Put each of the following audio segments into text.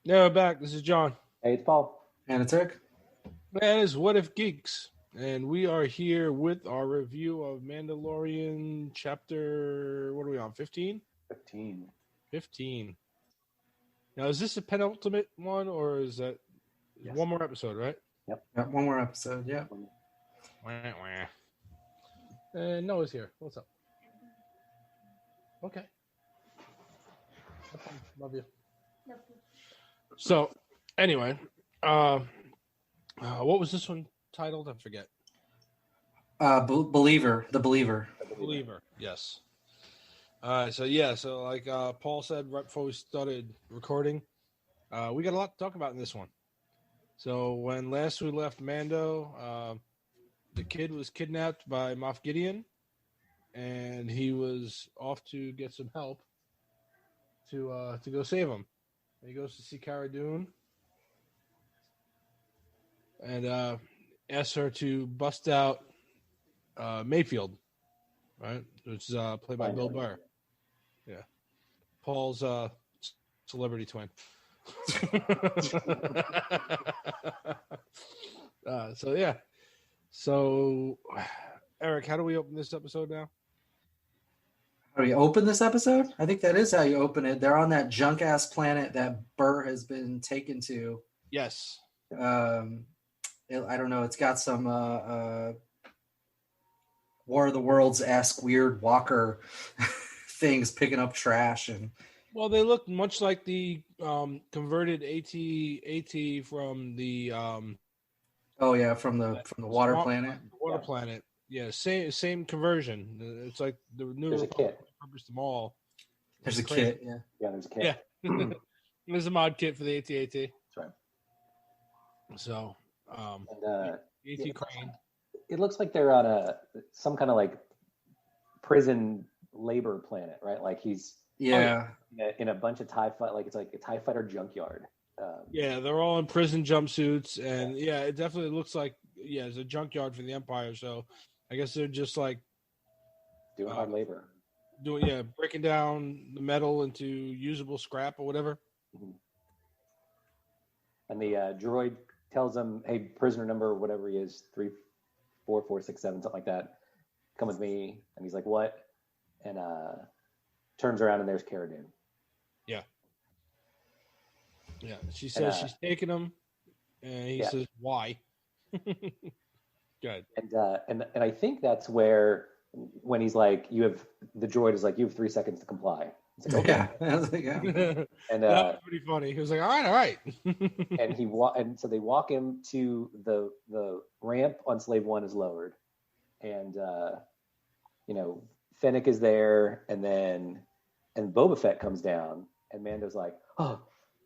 Yeah, we're back. This is John. Hey, it's Paul. And it's Eric. That is What If Geeks. And we are here with our review of Mandalorian chapter, what are we on, 15? 15. Now, is this a penultimate one, or is that one more episode, right? Yep. One more episode, yeah. And Noah's here. What's up? Okay. Love you. So, anyway, what was this one titled? I forget. Believer, the Believer. Believer, yes. So like Paul said right before we started recording, we got a lot to talk about in this one. So when last we left Mando, the kid was kidnapped by Moff Gideon, and he was off to get some help to go save him. He goes to see Cara Dune and asks her to bust out Mayfield, right? Which is played by Bill Burr. Yeah. Paul's celebrity twin. So, Eric, how do we open this episode now? How do we open this episode? I think that is how you open it. They're on that junk-ass planet that Burr has been taken to. Yes. I don't know. It's got some War of the Worlds-esque weird walker things picking up trash. Well, they look much like the converted AT from the from the water planet. Water planet. Yeah, same conversion. It's like the new. There's a kit. Purposed them all. There's a kit. Yeah. Yeah, there's a kit. Yeah. There's a mod kit for the AT-AT. That's right. So, AT Crane. It looks like they're on some kind of like prison labor planet, right? Like he's in a bunch of TIE fight, like it's like a TIE fighter junkyard. Yeah, they're all in prison jumpsuits, and it definitely looks like it's a junkyard for the Empire. So, I guess they're just like doing hard labor. Breaking down the metal into usable scrap or whatever. Mm-hmm. And the droid tells him, "Hey, prisoner number whatever he is, 34467, something like that. Come with me." And he's like, "What?" And turns around and there's Cara Dune. Yeah. Yeah. She says she's taking him, and he says, "Why?" Good. And I think that's where when he's like, the droid is like, "You have 3 seconds to comply." It's like, okay. Yeah. And that was pretty funny. He was like, all right. and so they walk him to the ramp on Slave One is lowered, and Fennec is there, and Boba Fett comes down, and Mando's like, "Oh,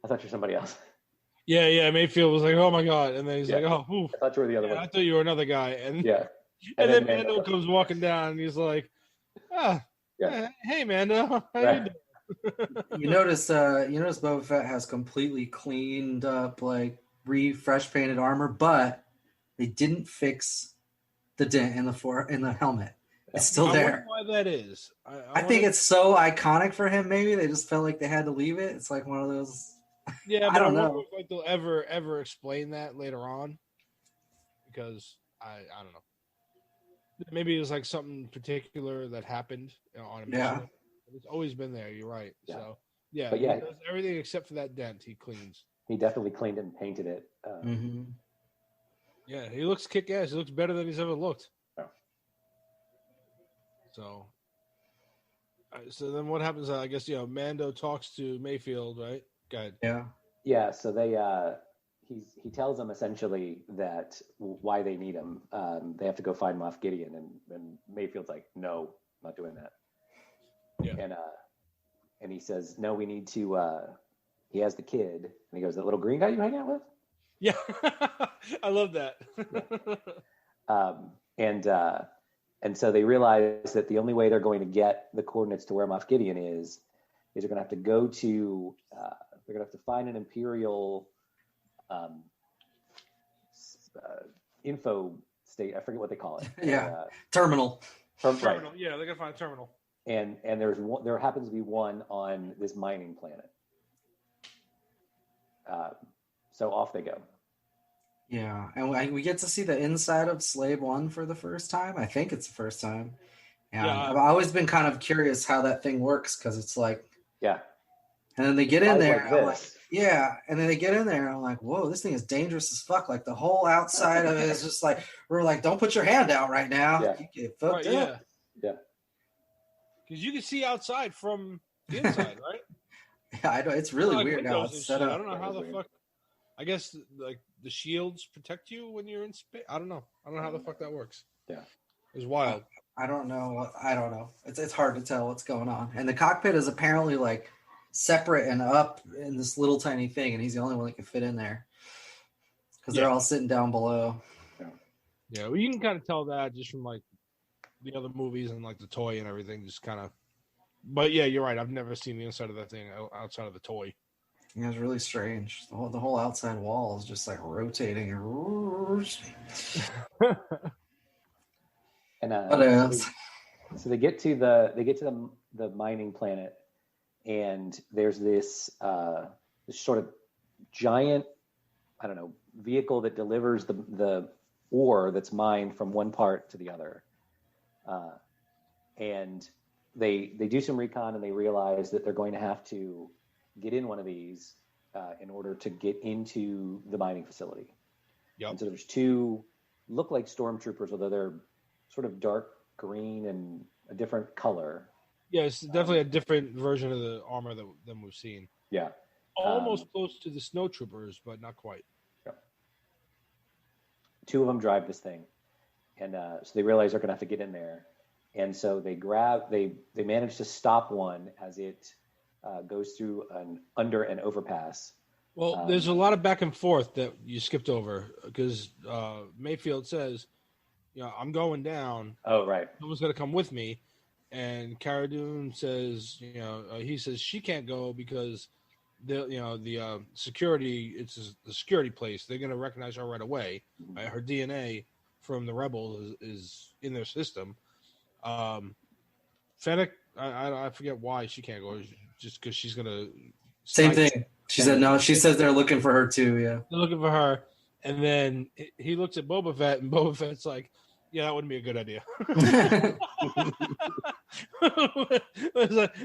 I thought you're somebody else." Yeah. Mayfield was like, "Oh my god," and then he's like, "Oh, oof. I thought you were the other one. I thought you were another guy." And and then Mando comes walking down, and he's like, "Hey, Mando, how you doing?" You notice Boba Fett has completely cleaned up, like refresh painted armor, but they didn't fix the dent in the helmet. It's still there. I wonder why that is. I think it's so iconic for him. Maybe they just felt like they had to leave it. It's like one of those. Yeah, I don't know. If they'll ever explain that later on, because I don't know. Maybe it was like something particular that happened on a mission. Yeah. It's always been there. You're right. Yeah. So But he does everything except for that dent. He cleans. He definitely cleaned and painted it. Yeah, he looks kick-ass. He looks better than he's ever looked. Oh. So then what happens? I guess Mando talks to Mayfield, right? Go ahead. Yeah. Yeah. So they he tells them essentially that why they need him. They have to go find Moff Gideon, and Mayfield's like, "No, I'm not doing that." Yeah. And he says, "No, we need to." He has the kid, and he goes, "That little green guy you hang out with?" Yeah, I love that. And so they realize that the only way they're going to get the coordinates to where Moff Gideon is they're going to have to go to. They're going to have to find an Imperial info state. I forget what they call it. Terminal. Terminal. Right. Yeah, they're gonna find a terminal. And there happens to be one on this mining planet. So off they go. Yeah, and we get to see the inside of Slave One for the first time. I think it's the first time. And Yeah. I've always been kind of curious how that thing works because it's like, Yeah. and then they get in there, Like I'm like, this. yeah, and then they get in there, and I'm like, whoa, this thing is dangerous as fuck. Like the whole outside of it is just like, we're like, don't put your hand out right now. Yeah. You get fucked up. Yeah. Yeah. Because you can see outside from the inside, right? Yeah, I know it's really Like weird how windows it's and set shit. up. I don't know how the weird. fuck. I guess like the shields protect you when you're in space. I don't know. I don't know how the fuck that works. Yeah. It's wild. I don't know. I don't know. It's hard to tell what's going on. And the cockpit is apparently like separate and up in this little tiny thing, and he's the only one that can fit in there because they're all sitting down below. Yeah, well, you can kind of tell that just from like the other movies and like the toy and everything. Just kind of. But yeah, you're right. I've never seen the inside of that thing outside of the toy. Yeah, it's really strange. The whole outside wall is just like rotating. And What else? so they get to the mining planet, and there's this sort of giant, I don't know, vehicle that delivers the ore that's mined from one part to the other, and they do some recon, and they realize that they're going to have to get in one of these in order to get into the mining facility. Yep. And so there's two look like stormtroopers, although they're sort of dark green and a different color. Yeah, it's definitely a different version of the armor than we've seen. Yeah. Almost close to the snow troopers, but not quite. Yeah. Two of them drive this thing, and so they realize they're going to have to get in there, and so they manage to stop one as it goes through under an overpass. Well, there's a lot of back and forth that you skipped over because Mayfield says, I'm going down. Oh, right. Someone's going to come with me. And Cara Dune says, he says she can't go because the security, it's the security place. They're going to recognize her right away. Right? Her DNA from the rebels is in their system. Fennec, I forget why she can't go. Just because she's going to. Same thing. She said no. She says they're looking for her too. Yeah, they're looking for her. And then he looks at Boba Fett, and Boba Fett's like, "Yeah, that wouldn't be a good idea."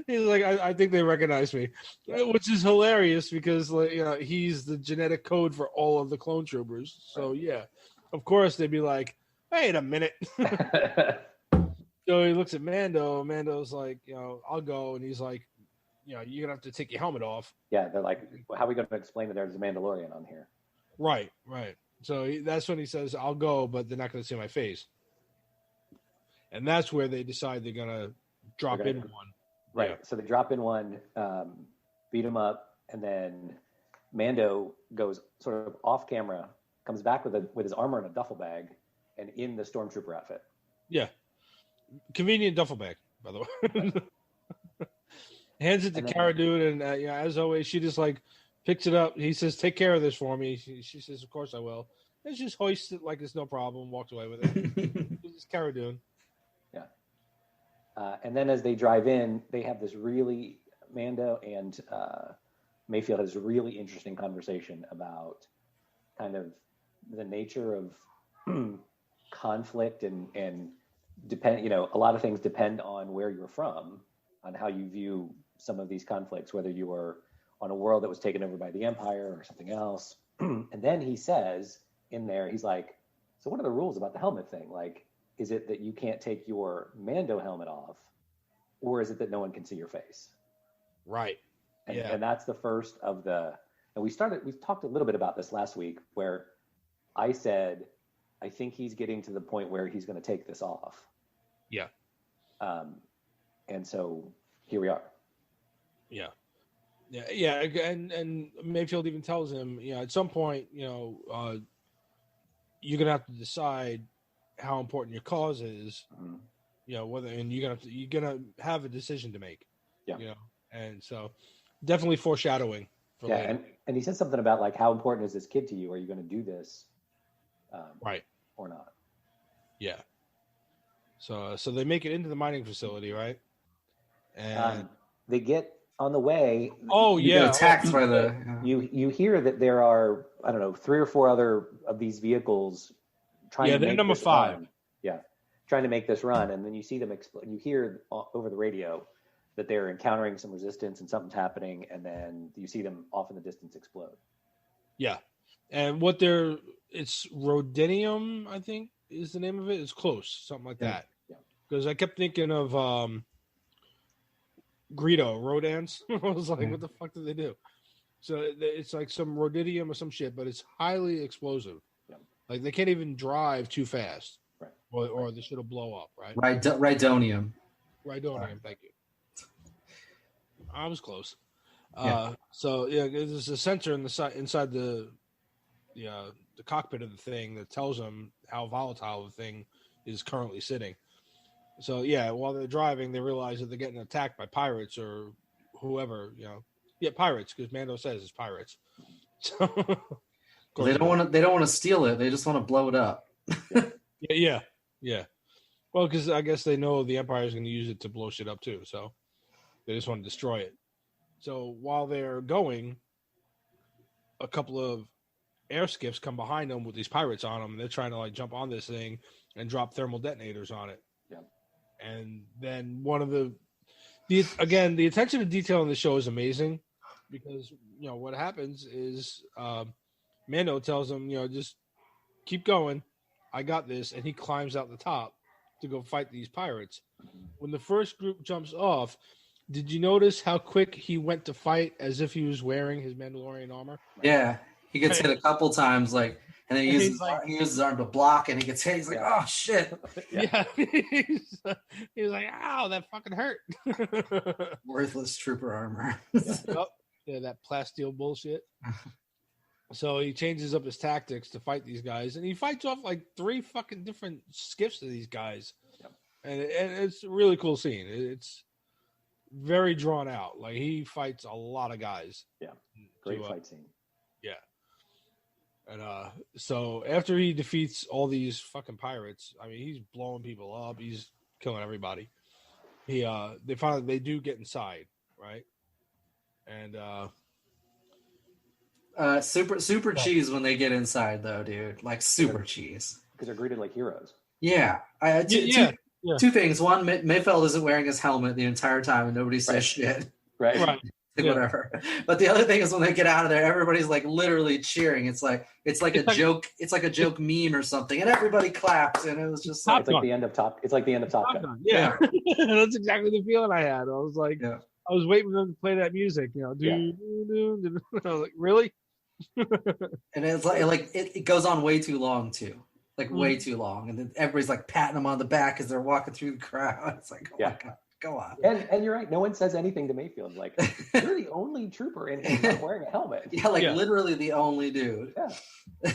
He's like, I think they recognize me, which is hilarious because he's the genetic code for all of the clone troopers. So yeah, of course they'd be like, "Wait a minute." So he looks at Mando. Mando's like, "I'll go," and he's like, you're gonna have to take your helmet off. Yeah, they're like, how are we going to explain that there's a Mandalorian on here? Right. So that's when he says, "I'll go," but they're not going to see my face. And that's where they decide they're going to drop in one. Right. Yeah. So they drop in one, beat him up, and then Mando goes sort of off camera, comes back with his armor in a duffel bag, and in the stormtrooper outfit. Yeah. Convenient duffel bag, by the way. Hands it to Cara Dune, and as always, she just like picks it up. He says, "Take care of this for me." She says, "Of course I will." And she just hoists it like it's no problem. Walks away with it. It's Cara Dune. Yeah. And then as they drive in, they have this really Mando and Mayfield has a really interesting conversation about kind of the nature of conflict and depend. A lot of things depend on where you're from, on how you view some of these conflicts, whether you were on a world that was taken over by the Empire or something else. And then he says in there, he's like, "So what are the rules about the helmet thing? Like, is it that you can't take your Mando helmet off, or is it that no one can see your face?" Right. And that's the first of the. And we talked a little bit about this last week, where I said, I think he's getting to the point where he's going to take this off. Yeah. And so here we are. Yeah. And Mayfield even tells him, at some point, you're gonna have to decide how important your cause is. Whether you're gonna have a decision to make. Yeah. And so definitely foreshadowing. For later. And he said something about like, how important is this kid to you? Are you going to do this? Right. Or not? Yeah. So they make it into the mining facility, right? And they get on the way. Get attacked by the. You hear that there are, I don't know, 3 or 4 other of these vehicles trying to they're make number this 5. run. Yeah, trying to make this run, and then you see them explode. You hear over the radio that they're encountering some resistance and something's happening, and then you see them off in the distance explode. Yeah, and it's rhodinium, I think is the name of it. It's close, something like that. Yeah. Because I kept thinking of Greedo, Rodans. I was like, what the fuck did they do? So it's like some rhodinium or some shit, but it's highly explosive. Yeah. Like they can't even drive too fast, right? Or the shit will blow up, right? Rhydonium. Rhydonium, thank you. I was close. Yeah. So yeah, there's a sensor inside the cockpit of the thing that tells them how volatile the thing is currently sitting. So yeah, while they're driving, they realize that they're getting attacked by pirates or whoever, Yeah, pirates, because Mando says it's pirates. So they don't want to steal it. They just want to blow it up. Yeah. Well, because I guess they know the Empire is going to use it to blow shit up too, so they just want to destroy it. So while they're going, a couple of air skiffs come behind them with these pirates on them, and they're trying to like jump on this thing and drop thermal detonators on it. Yeah. And then one of the attention to detail in the show is amazing, because what happens is Mando tells them, just keep going, I got this, and he climbs out the top to go fight these pirates. When the first group jumps off, did you notice how quick he went to fight as if he was wearing his Mandalorian armor? Yeah, he gets hit a couple times, and then he uses his arm to block, and he gets hit. He's like, "Oh shit!" Yeah, he's like, "Ow, that fucking hurt." Worthless trooper armor. Yeah, that plasteel bullshit. So he changes up his tactics to fight these guys, and he fights off like 3 fucking different skiffs of these guys, and it's a really cool scene. It's very drawn out. Like he fights a lot of guys. Yeah, great fight scene. Yeah, and so after he defeats all these fucking pirates, I mean, he's blowing people up. He's killing everybody. They do get inside, right? And super cheese when they get inside, though, dude. Like super cheese. Because they're greeted like heroes. Yeah. Two things. One, Mayfeld isn't wearing his helmet the entire time, and nobody says shit. Right. Whatever. But the other thing is when they get out of there, everybody's like literally cheering. It's like a joke. It's like a joke meme or something, and everybody claps, and it was just like, it's like the end of Top. It's like the end of Top Gun. Yeah. That's exactly the feeling I had. I was like, I was waiting for them to play that music. I was like, really? And it's like it goes on way too long too. Like way too long, and then everybody's like patting them on the back as they're walking through the crowd. It's like, oh my god, go on. And you're right. No one says anything to Mayfield. Like, you're the only trooper in here not wearing a helmet. Yeah, literally the only dude. Yeah.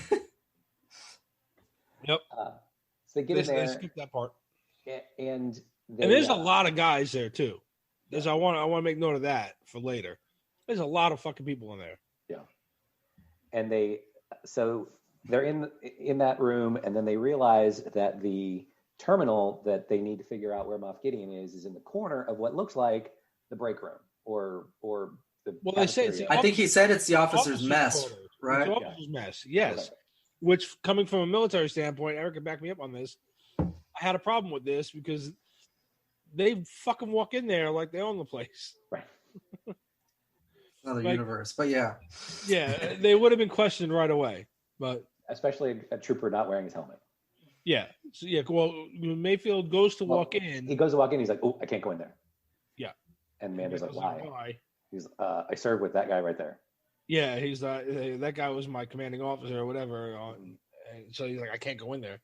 Yep. So they get in there. They skip that part. And there's a lot of guys there too. I want to make note of that for later. There's a lot of fucking people in there. Yeah. And they're in that room, and then they realize that the terminal that they need to figure out where Moff Gideon is in the corner of what looks like the break room or the. Well, they say it's. I think he said it's the officer's mess, quarters, right? The officer's mess, yes. Okay. Which, coming from a military standpoint, Eric can back me up on this. I had a problem with this because they fucking walk in there like they own the place. Right. Another universe, but yeah. Yeah, they would have been questioned right away, but especially a trooper not wearing his helmet. Yeah. So well, when Mayfield goes to walk in, he goes to walk in. He's like, "Oh, I can't go in there." Yeah. And Mando's like, "Why?" He's, "I served with that guy right there." Yeah, he's that guy was my commanding officer or whatever, and so he's like, "I can't go in there."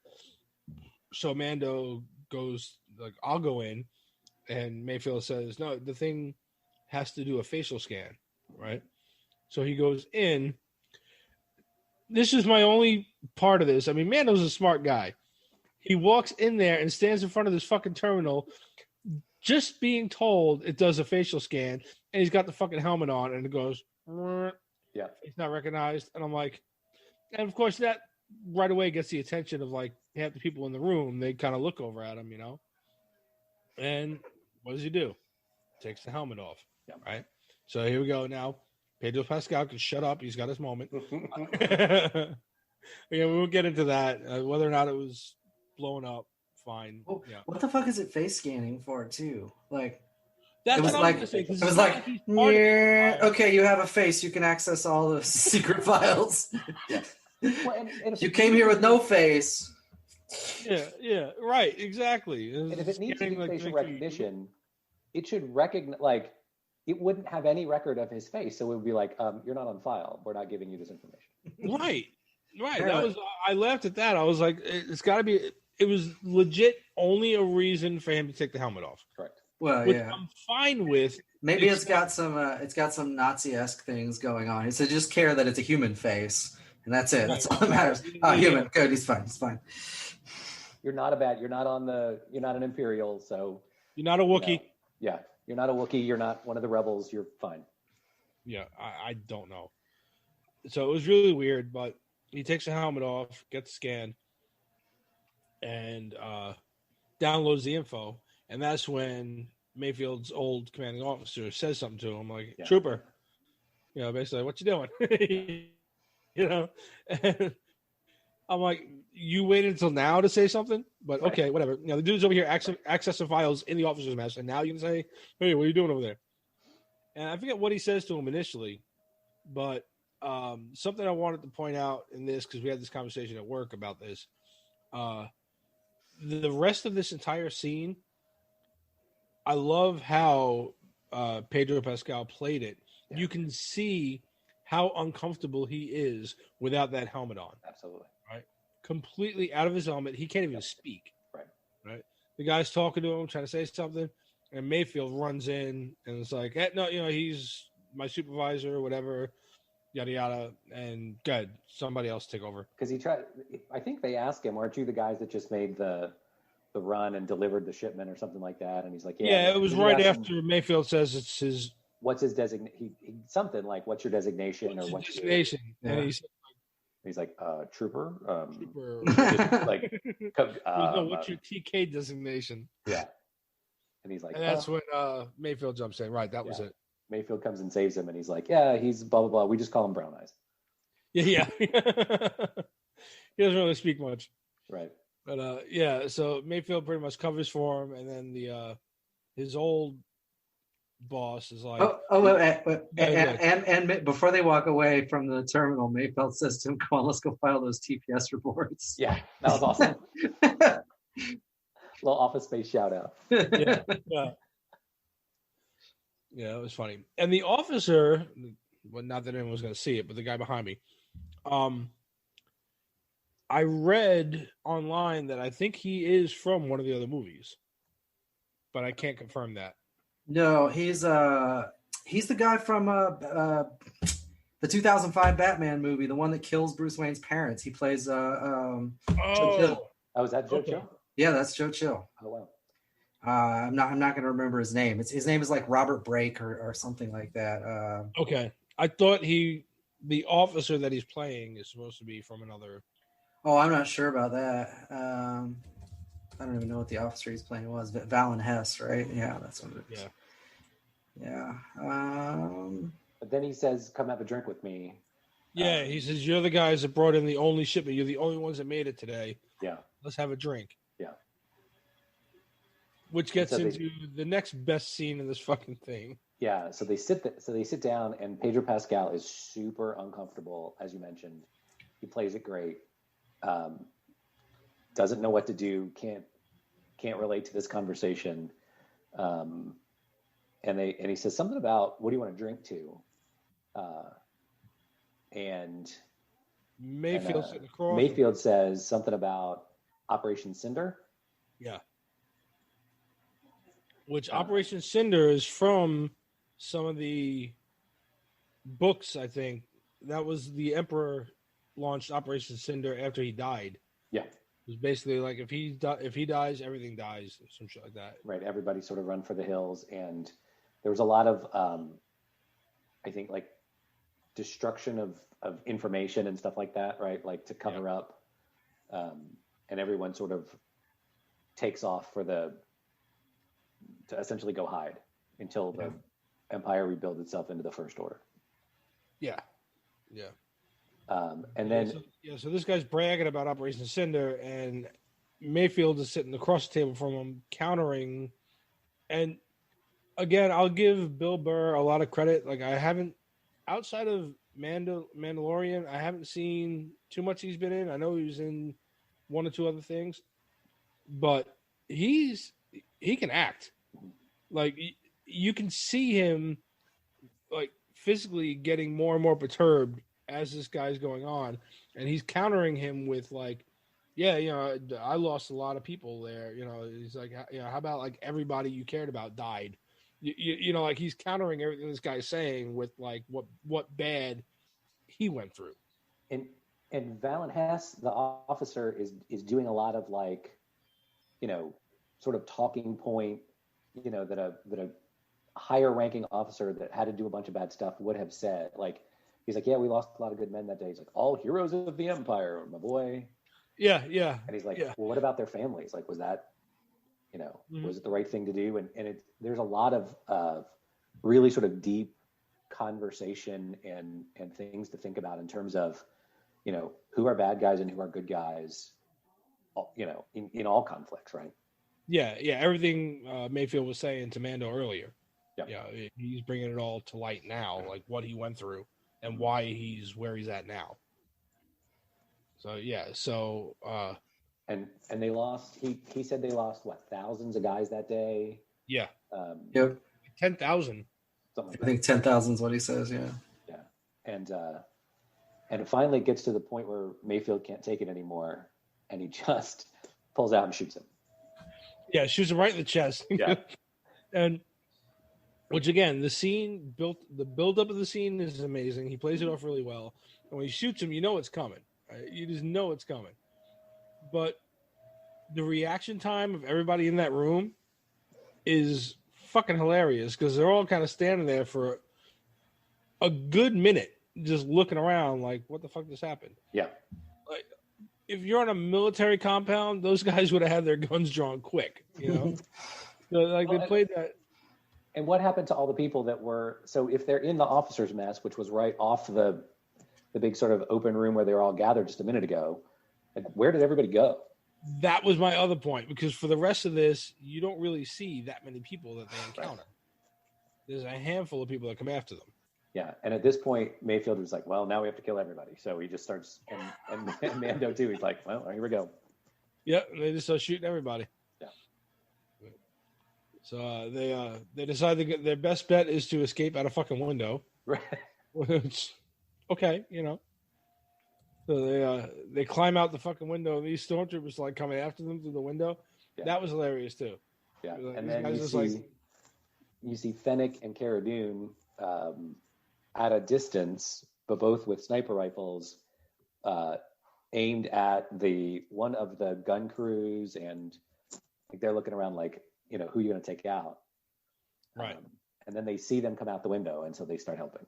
So Mando goes like, "I'll go in," and Mayfield says, "No, the thing has to do a facial scan, right?" So he goes in. This is my only part of this. I mean, Mando's a smart guy. He walks in there and stands in front of this fucking terminal, just being told it does a facial scan, and he's got the fucking helmet on, and it goes, yeah, it's not recognized. And I'm like, and of course that right away gets the attention of like half the people in the room. They kind of look over at him, And what does he do? Takes the helmet off, right? So here we go. Now Pedro Pascal can shut up. He's got his moment. Yeah, we won't get into that. Whether or not it was blown up, fine. Well, Yeah. what the fuck is it face scanning for too? Like That's it was what I like was gonna say, 'cause it was it's not like he's part of the yeah, file. okay, you have a face, you can access all the secret files. Yeah. Well, and if You it came needs here to with be- no face. Yeah, right, exactly. And if it needs to be Scanning, like, facial make sure you- recognition, it should recognize, like, it wouldn't have any record of his face. So it would be like, you're not on file. We're not giving you this information. Right. Yeah. That was. I laughed at that. I was like, it's got to be. It was legit only a reason for him to take the helmet off, Correct. Well, which yeah. I'm fine with. Maybe it's got some Nazi-esque things going on. He said just care that it's a human face, and that's it. That's all that matters. Oh, human, good. He's fine. He's fine. You're not an Imperial, so You're not a Wookiee. yeah, you're not a Wookiee. You're not one of the rebels. You're fine. Yeah, I don't know. So it was really weird, but he takes the helmet off, gets scanned, and downloads the info, and that's when Mayfield's old commanding officer says something to him, like, "Trooper," basically, "What you doing?" And I'm like, "You waited until now to say something?" But okay, whatever. The dude's over here accessing files in the officer's mess, and now you can say, "Hey, what are you doing over there?" And I forget what he says to him initially, but something I wanted to point out in this, because we had this conversation at work about this. The rest of this entire scene, I love how Pedro Pascal played it. Yeah. You can see how uncomfortable he is without that helmet on. Absolutely. Right? Completely out of his element. He can't even speak. Right? The guy's talking to him, trying to say something, and Mayfield runs in and it's like, no, he's my supervisor or whatever, yada, yada, and good. Somebody else take over. Because I think they asked him, aren't you the guys that just made the run and delivered the shipment or something like that? And he's like, yeah, it was right after Mayfield says it's his. What's his designation? Something like, what's your designation? What's your designation? And he's like, trooper. Trooper. Like, what's your TK designation? Yeah. And he's like, and that's when Mayfield jumps in. Right, that was it. Mayfield comes and saves him, and he's like, yeah, he's blah blah blah. We just call him Brown Eyes. Yeah. He doesn't really speak much. Right. But so Mayfield pretty much covers for him, and then his old boss is like, and before they walk away from the terminal, Mayfield says to him, "Come on, let's go file those TPS reports." Yeah, that was awesome. Little Office Space shout out. Yeah, it was funny. And the officer, well, not that anyone was going to see it, but the guy behind me, I read online that I think he is from one of the other movies, but I can't confirm that. No, he's the guy from the 2005 Batman movie, the one that kills Bruce Wayne's parents. He plays Joe Chill. Oh, is that Joe Chill? Yeah, that's Joe Chill. Oh wow. I'm not going to remember his name. His name is like Robert Brake or something like that. Okay, I thought the officer that he's playing is supposed to be from another. Oh, I'm not sure about that. I don't even know what the officer he's playing was. Valen Hess, right? Yeah, that's what it is. Yeah. But then he says, "Come have a drink with me." Yeah, he says, "You're the guys that brought in the only shipment. You're the only ones that made it today. Yeah. Let's have a drink." Yeah. Which gets into the next best scene in this fucking thing. Yeah. So they sit down, and Pedro Pascal is super uncomfortable, as you mentioned. He plays it great. Doesn't know what to do. Can't relate to this conversation. And he says something about, "What do you want to drink to?" And Mayfield says something about Operation Cinder. Yeah. Which Operation Cinder is from some of the books, I think. That was the Emperor launched Operation Cinder after he died. Yeah. It was basically like if he dies, everything dies, or some shit like that. Right. Everybody sort of run for the hills, and there was a lot of, I think, like destruction of information and stuff like that, right? Like to cover up, and everyone sort of takes off to essentially go hide until the Empire rebuilds itself into the First Order. Yeah. And then so this guy's bragging about Operation Cinder, and Mayfield is sitting across the table from him, countering. And again, I'll give Bill Burr a lot of credit. Like, I haven't, outside of Mandalorian, I haven't seen too much he's been in. I know he was in one or two other things, but he can act. Like, you can see him, like, physically getting more and more perturbed as this guy's going on, and he's countering him with, like, yeah, I lost a lot of people there. He's like, how about, like, everybody you cared about died? Like, he's countering everything this guy's saying with, like, what bad he went through. And Valen Hess, the officer, is doing a lot of, like, sort of talking point, that a higher ranking officer that had to do a bunch of bad stuff would have said. Like, he's like, yeah, we lost a lot of good men that day. He's like, all heroes of the Empire, my boy. Yeah. And he's like, well, what about their families? Like, was that, was it the right thing to do? And there's a lot of really sort of deep conversation and things to think about in terms of, who are bad guys and who are good guys, in all conflicts, right? Yeah. Everything Mayfield was saying to Mando earlier. Yep. Yeah, he's bringing it all to light now, like what he went through and why he's where he's at now. So and they lost. He said they lost thousands of guys that day. Yeah. Yep. 10,000. I think 10,000 is what he says. Yeah. Yeah. And it finally gets to the point where Mayfield can't take it anymore, and he just pulls out and shoots him. Yeah, shoots him right in the chest. Yeah. And which, again, the build up of the scene is amazing. He plays it off really well. And when he shoots him, you know it's coming. Right? You just know it's coming. But the reaction time of everybody in that room is fucking hilarious, because they're all kind of standing there for a good minute just looking around like, what the fuck just happened? Yeah. Like, if you're on a military compound, those guys would have had their guns drawn quick, So, like, they played that. And what happened to all the people that were, so if they're in the officers' mess, which was right off the big sort of open room where they were all gathered just a minute ago, like, where did everybody go? That was my other point, because for the rest of this, you don't really see that many people that they encounter. Right. There's a handful of people that come after them. Yeah, and at this point, Mayfield was like, well, now we have to kill everybody. So he just starts, and Mando too, he's like, well, here we go. Yeah, and they just start shooting everybody. Yeah. So they decide their best bet is to escape out a fucking window. Right. Which, okay, So they climb out the fucking window, and these stormtroopers like coming after them through the window. Yeah. That was hilarious too. Yeah, like, and then you see Fennec and Cara Dune at a distance, but both with sniper rifles, aimed at one of the gun crews, and like, they're looking around like, who are you going to take out? Right. And then they see them come out the window, and so they start helping.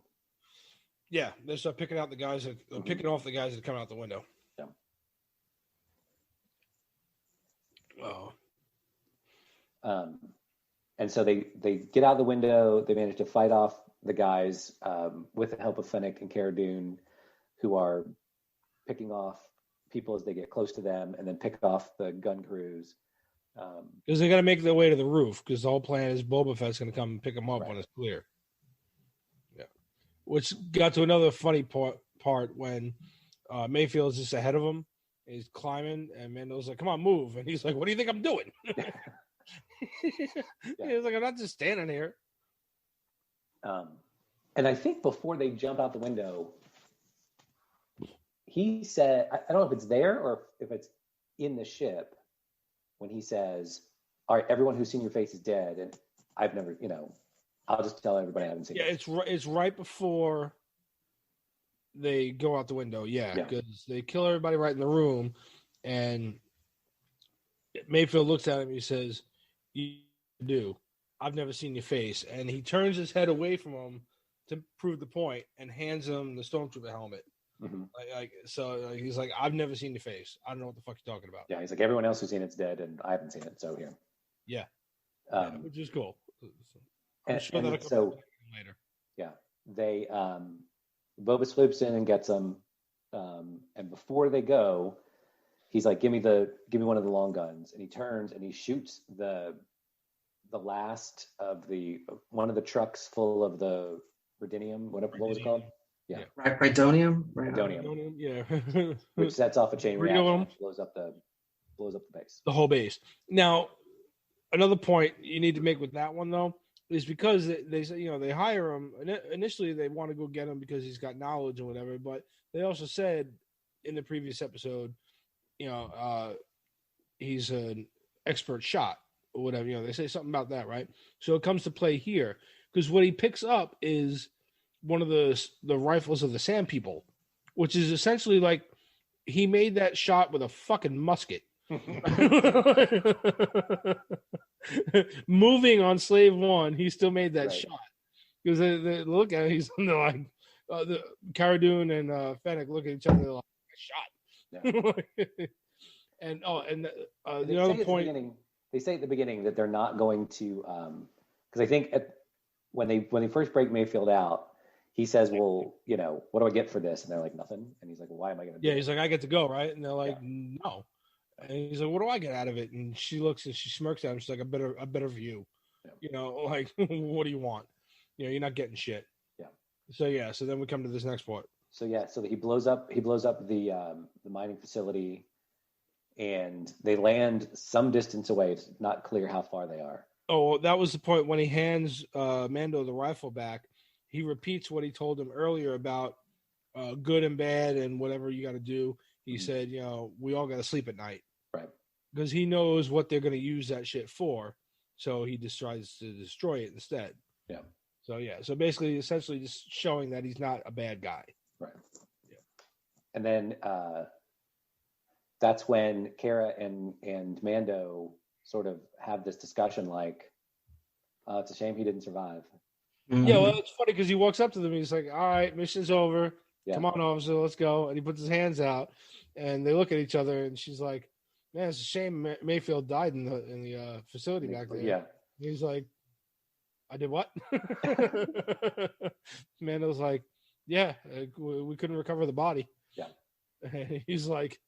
Yeah, they start picking off the guys that come out the window. Yeah. Oh. And so they get out the window. They manage to fight off the guys with the help of Fennec and Cara Dune, who are picking off people as they get close to them, and then pick off the gun crews. Because they got to make their way to the roof, because the whole plan is Boba Fett's going to come and pick them up when it's clear. Yeah. Which got to another funny part when Mayfield's just ahead of him. He's climbing, and Mando's like, come on, move. And he's like, what do you think I'm doing? He's like, I'm not just standing here. And I think before they jump out the window, he said, I don't know if it's there or if it's in the ship, when he says, all right, everyone who's seen your face is dead. And I've never, I'll just tell everybody I haven't seen it. Yeah, it's right before they go out the window. Yeah, because they kill everybody right in the room. And Mayfield looks at him and he says, you do. I've never seen your face. And he turns his head away from him to prove the point and hands him the Stormtrooper helmet. Mm-hmm. So he's like, I've never seen your face. I don't know what the fuck you're talking about. Yeah, he's like, everyone else who's seen it's dead, and I haven't seen it, so here. Yeah. Which is cool. I'm sure that'll come later. Yeah, Boba swoops in and gets them. And before they go, he's like, give me one of the long guns. And he turns and he shoots the last of one of the trucks full of the Ridinium, what was it called? Yeah. Rhydonium? Rhydonium. Yeah. Which sets off a chain reaction, which blows up the base. The whole base. Now, another point you need to make with that one though is because they say, they hire him. Initially, they want to go get him because he's got knowledge or whatever. But they also said in the previous episode, he's an expert shot or whatever. They say something about that, right? So it comes to play here because what he picks up is one of the rifles of the Sand People, which is essentially like he made that shot with a fucking musket. Moving on Slave One, he still made that shot because they look at it, they're like the Cara Dune and Fennec look at each other, they're like, shot. Yeah. And the other point, they say at the beginning that they're not going to because I think when they first break Mayfield out, he says, well, what do I get for this? And they're like, nothing. And he's like, well, why am I going to do he's like, I get to go, right? And they're like, no. And he's like, what do I get out of it? And she looks and she smirks at him. She's like, a better view. Yeah. Like, what do you want? You're not getting shit. Yeah. So then we come to this next part. So he blows up the mining facility, and they land some distance away. It's not clear how far they are. Oh, that was the point when he hands Mando the rifle back. He repeats what he told him earlier about good and bad and whatever you got to do. He said, we all got to sleep at night. Right. Because he knows what they're going to use that shit for. So he just tries to destroy it instead. Yeah. So basically, essentially just showing that he's not a bad guy. Right. Yeah. And then that's when Cara and Mando sort of have this discussion like, it's a shame he didn't survive. Mm-hmm. Yeah, well, it's funny because he walks up to them and he's like, all right, mission's over. Yeah. Come on, officer, let's go. And he puts his hands out and they look at each other and she's like, man, it's a shame Mayfield died in the facility back there. Yeah. And he's like, I did what? Mando's like, yeah, we couldn't recover the body. Yeah. And he's like,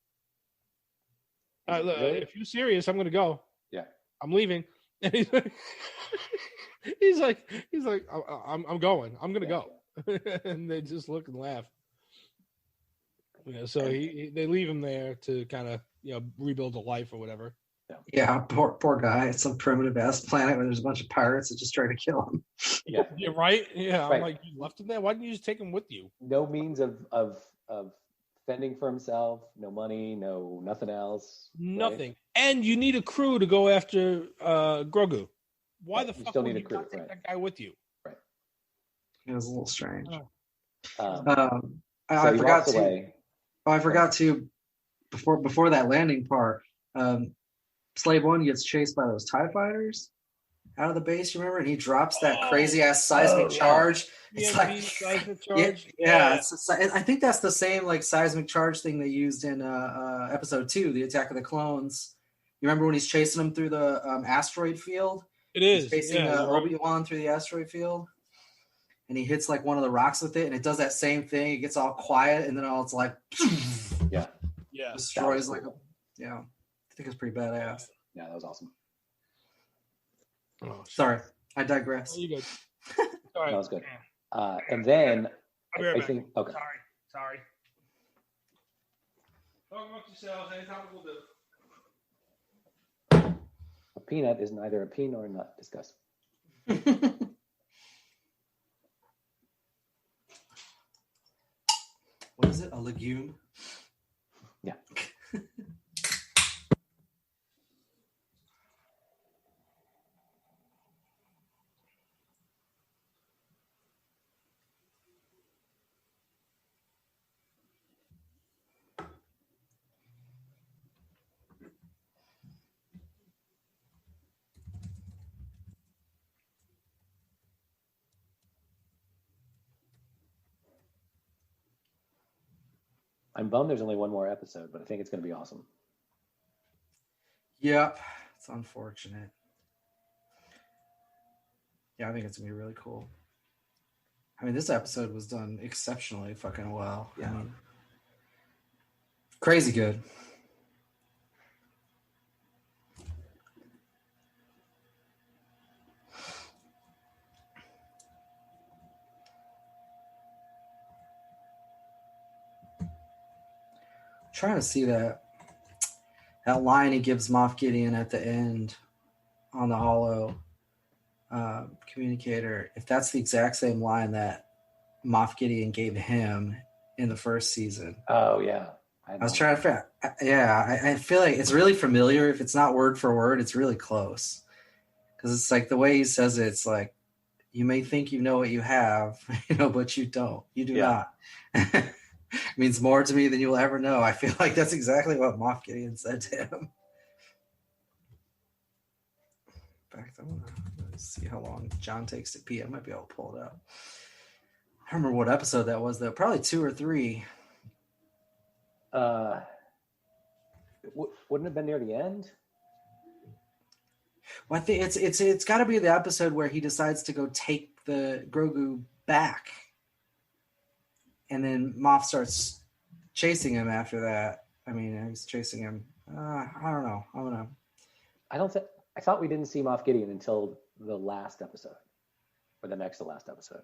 look, if you're serious, I'm going to go. Yeah. I'm leaving. And he's like, I'm going. I'm going to go. And they just look and laugh. So they leave him there to kind of rebuild a life or whatever. Yeah, poor guy. It's some primitive ass planet where there's a bunch of pirates that just try to kill him. Yeah, right. Yeah, right. I'm like, you left him there. Why didn't you just take him with you? No means of fending for himself. No money. No nothing else. Nothing. Right? And you need a crew to go after Grogu. Why the fuck would you not take that guy with you? Right. It was a little strange. I forgot to. I forgot to before that landing part. Slave One gets chased by those TIE fighters out of the base, you remember? And he drops that crazy ass seismic charge. It's like seismic charge. Yeah. I think that's the same like seismic charge thing they used in episode 2, the Attack of the Clones. You remember when he's chasing him through the asteroid field? It is. He's chasing Obi-Wan through the asteroid field. And he hits like one of the rocks with it, and it does that same thing. It gets all quiet, and then it's like, yeah, destroys like a, yeah. I think it's pretty badass. Yeah, that was awesome. Oh, sorry, I digress. Oh, you good? That was good. And then I think, okay. Sorry. Talk about yourselves. Anytime we'll do. A peanut is neither a pea nor a nut. Discuss. What is it? A legume? Yeah. I'm bummed there's only one more episode, but I think it's going to be awesome. Yep. It's unfortunate. Yeah, I think it's going to be really cool. I mean, this episode was done exceptionally fucking well. Yeah. I mean, crazy good. Trying to see that line he gives Moff Gideon at the end on the holo communicator, if that's the exact same line that Moff Gideon gave him in the first season. Oh yeah, I was trying to figure. Yeah, I feel like it's really familiar. If it's not word for word, it's really close, because it's like the way he says it. It's like, you may think you know what you have, but you don't. You do not. It means more to me than you'll ever know. I feel like that's exactly what Moff Gideon said to him. In fact, I want to see how long John takes to pee. I might be able to pull it up. I don't remember what episode that was, though. Probably 2 or 3. Wouldn't have been near the end. Well, I think it's got to be the episode where he decides to go take the Grogu back. And then Moff starts chasing him after that. I mean, he's chasing him. I don't know. I thought we didn't see Moff Gideon until the last episode, or the next to last episode.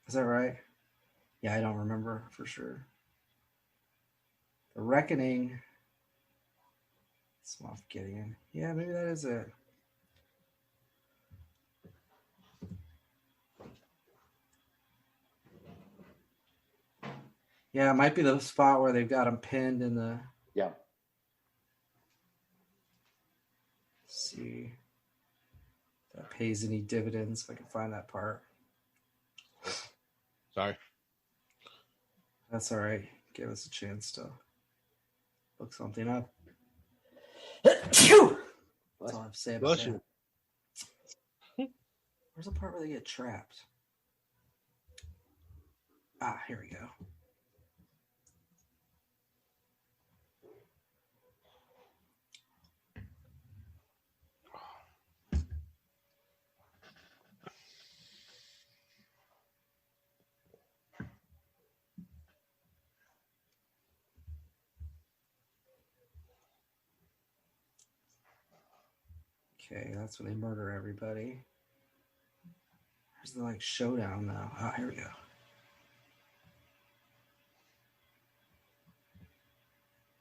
Is that right? Yeah, I don't remember for sure. The Reckoning. It's Moff Gideon. Yeah, maybe that is it. Yeah, it might be the spot where they've got him pinned in the... Yeah. Let's see if that pays any dividends, if I can find that part. Sorry. That's all right. Give us a chance to look something up. That's all I have to say about that. Where's the part where they get trapped? Here we go. Okay, that's when they murder everybody. Where's the showdown now? Here we go.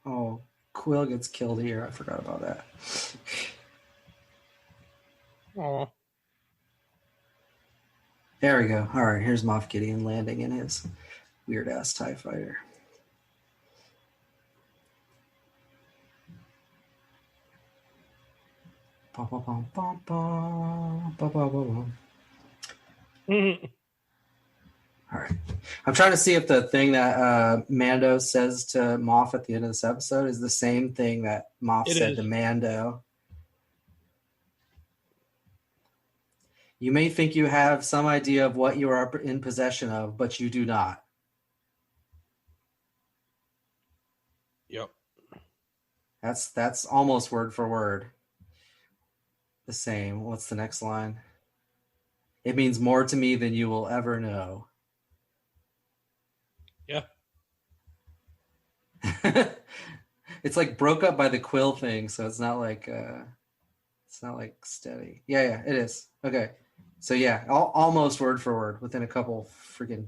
Oh, Quill gets killed here. I forgot about that. Aw. There we go. All right, here's Moff Gideon landing in his weird-ass TIE fighter. All right. I'm trying to see if the thing that Mando says to Moff at the end of this episode is the same thing that Moff said to Mando. You may think you have some idea of what you are in possession of, but you do not. Yep. That's almost word for word the same. What's the next line? It means more to me than you will ever know. Yeah. It's like broke up by the Quill thing, so it's not like steady. Yeah, it is. Okay. So yeah, almost word for word within a couple freaking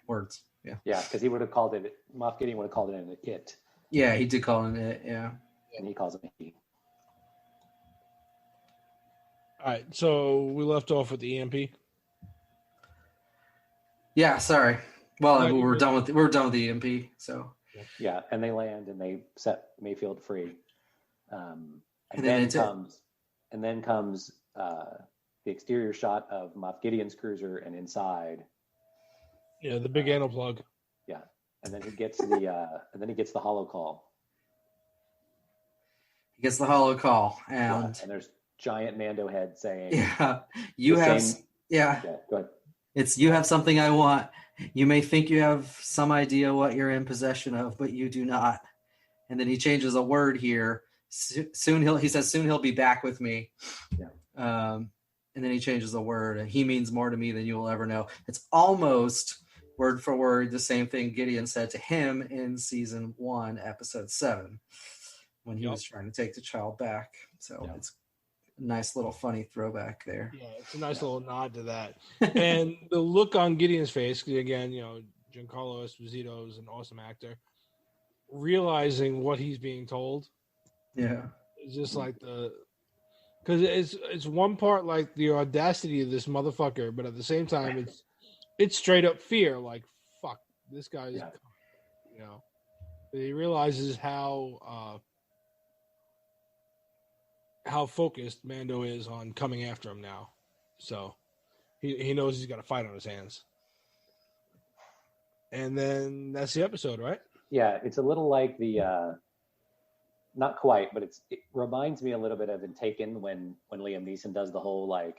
words. Yeah. Yeah, because he would have called it. Moff Gideon would have called it an it. Yeah, he did call it it. Yeah. And he calls it a he. All right, so we left off with the EMP. Yeah, sorry. Well, we're done with the EMP. So yeah, and they land and they set Mayfield free. And then comes the exterior shot of Moff Gideon's cruiser, and inside. Yeah, the big anal plug. Yeah, and then he gets the holo call. He gets the holo call, and there's giant Mando head saying, "Yeah, go ahead. It's you have something I want. You may think you have some idea what you're in possession of, but you do not." And then he changes a word here. Soon he says soon he'll be back with me. Yeah. And and then he changes the word, and he means more to me than you will ever know. It's almost word for word the same thing Gideon said to him in season 1, episode 7, when he was trying to take the child back. So it's a nice little funny throwback there. Yeah, it's a nice little nod to that. And the look on Gideon's face, again, Giancarlo Esposito is an awesome actor. Realizing what he's being told. Yeah. It's just like because it's one part like the audacity of this motherfucker, but at the same time it's straight up fear. Like, fuck, this guy's, He realizes how focused Mando is on coming after him now. So he knows he's got a fight on his hands. And then that's the episode, right? Yeah, it's a little like the not quite, but it reminds me a little bit of in Taken when Liam Neeson does the whole like,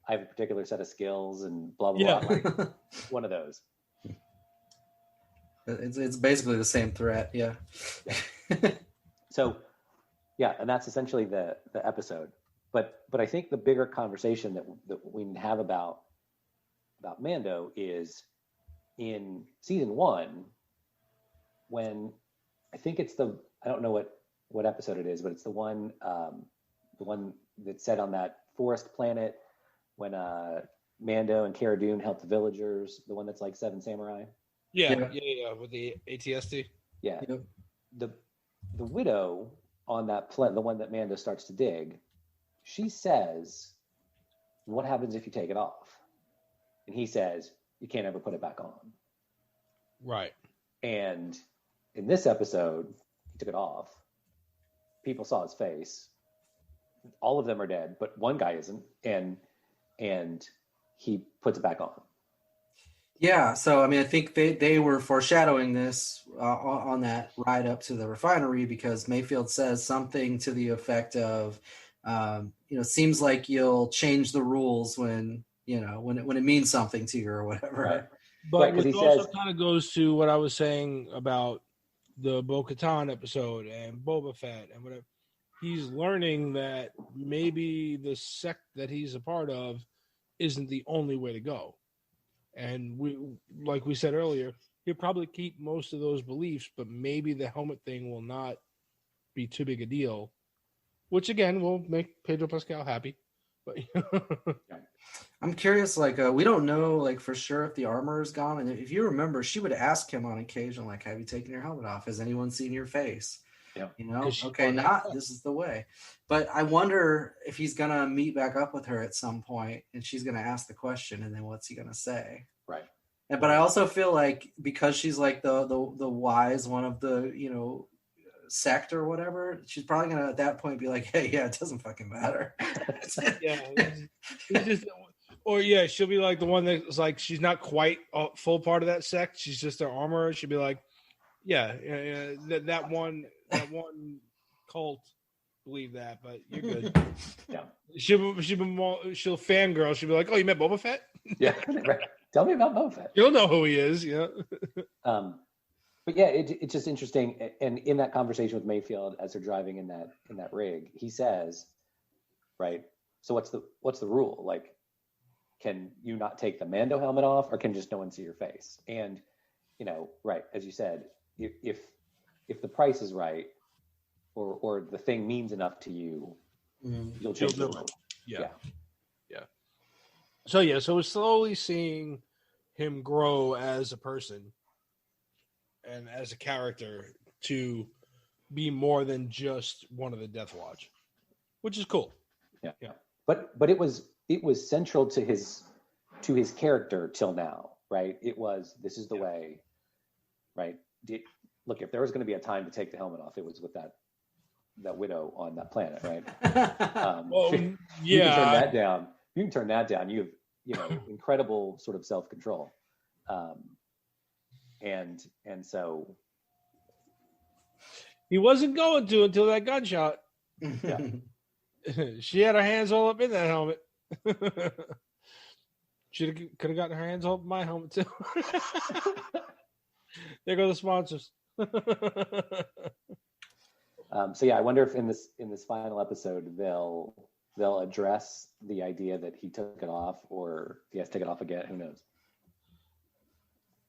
I have a particular set of skills and blah blah blah. Like, one of those. It's basically the same threat, yeah. So, yeah, and that's essentially the episode. But I think the bigger conversation that we have about Mando is in season 1, when I think it's I don't know what episode it is, but it's the one that's set on that forest planet when Mando and Cara Dune help the villagers, the one that's like Seven Samurai. Yeah, with the ATST. Yeah. The widow on that planet, the one that Mando starts to dig, she says, "What happens if you take it off?" And he says, "You can't ever put it back on." Right. And in this episode, he took it off. People saw his face. All of them are dead, but one guy isn't, and he puts it back on. Yeah, so I mean, I think they were foreshadowing this on that ride up to the refinery, because Mayfield says something to the effect of, seems like you'll change the rules when it means something to you or whatever. Right. But it also kind of goes to what I was saying about the Bo-Katan episode and Boba Fett and whatever. He's learning that maybe the sect that he's a part of isn't the only way to go. And like we said earlier, he'll probably keep most of those beliefs, but maybe the helmet thing will not be too big a deal, which again will make Pedro Pascal happy. But I'm curious, we don't know, for sure if the armor is gone. And if you remember, she would ask him on occasion, have you taken your helmet off? Has anyone seen your face? Yeah. Okay, this is the way. But I wonder if he's going to meet back up with her at some point, and she's going to ask the question, and then what's he going to say? Right. But I also feel like because she's the wise one of the, sect or whatever, she's probably going to at that point be like, hey, yeah, it doesn't fucking matter. Yeah. She'll be like the one that's like, she's not quite a full part of that sect. She's just their armorer. She'll be like, that one cult believe that, but you're good. Yeah. She'll fangirl. She'll be like, oh, you met Boba Fett? Yeah. Right. Tell me about Boba Fett. You'll know who he is. Yeah. But yeah, it's just interesting. And in that conversation with Mayfield, as they're driving in that rig, he says, right, so what's the rule? Like, can you not take the Mando helmet off, or can just no one see your face? And, right, as you said, if the price is right, or the thing means enough to you, you'll change the rule. Yeah. So we're slowly seeing him grow as a person and as a character to be more than just one of the Death Watch, which is cool. Yeah. But it was central to his character till now, right? It was, this is the way, right? Look, if there was going to be a time to take the helmet off, it was with that widow on that planet, right? You can turn that down. You can turn that down. You have, incredible sort of self-control. And so he wasn't going to until that gunshot. Yeah. She had her hands all up in that helmet. She could have gotten her hands all up in my helmet too. There go the sponsors. So yeah, I wonder if in this final episode they'll they'll address the idea that he took it off, or he has to take it off again. Who knows?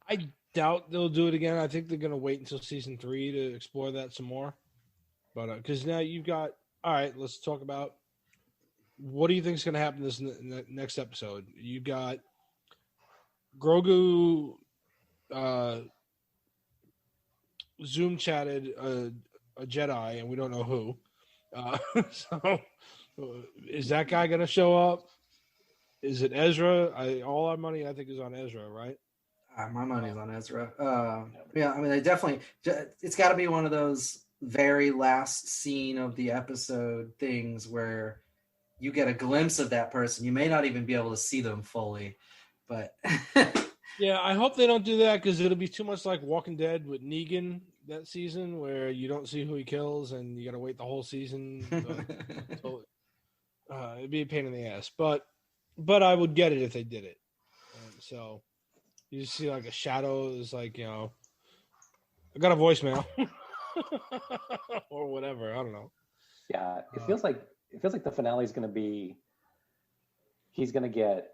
I doubt they'll do it again. I think they're going to wait until season 3 to explore that some more. But because now you've got, all right, let's talk about what do you think is going to happen this next episode? You got Grogu Zoom chatted a Jedi, and we don't know who. So is that guy going to show up? Is it Ezra? All our money, I think, is on Ezra, right? My money's on Ezra. Yeah, I mean, they definitely. It's got to be one of those very last scene of the episode things where you get a glimpse of that person. You may not even be able to see them fully, but yeah, I hope they don't do that because it'll be too much like Walking Dead with Negan that season, where you don't see who he kills and you got to wait the whole season. So, it'd be a pain in the ass, but I would get it if they did it. So you just see like a shadow is like, you know, I got a voicemail or whatever. I don't know. Yeah, it feels like the finale is going to be. He's going to get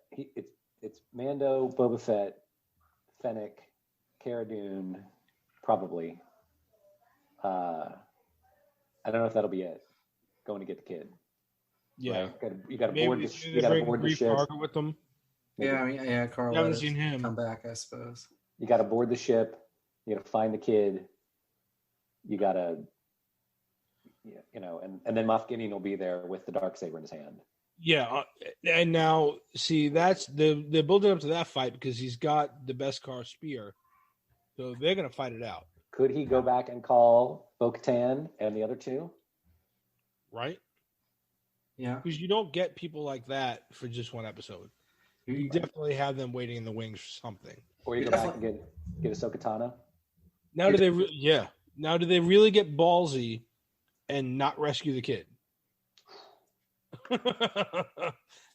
it's Mando, Boba Fett, Fennec, Cara Dune, probably. I don't know if that'll be it. Going to get the kid. Yeah, right? You got to board the. You got to board the ship with them. Maybe. Yeah. Carl, I haven't seen him come back, I suppose. You got to board the ship. You got to find the kid. You got to, you know, and then Moff Gideon will be there with the Darksaber in his hand. Yeah, and now see they're building up to that fight because he's got the Beskar spear, so they're gonna fight it out. Could he go back and call Bo-Katan and the other two? Right? Yeah, because you don't get people like that for just one episode. You definitely have them waiting in the wings for something. Or you go back and get Ahsoka Tano. Now do they? Now do they really get ballsy and not rescue the kid?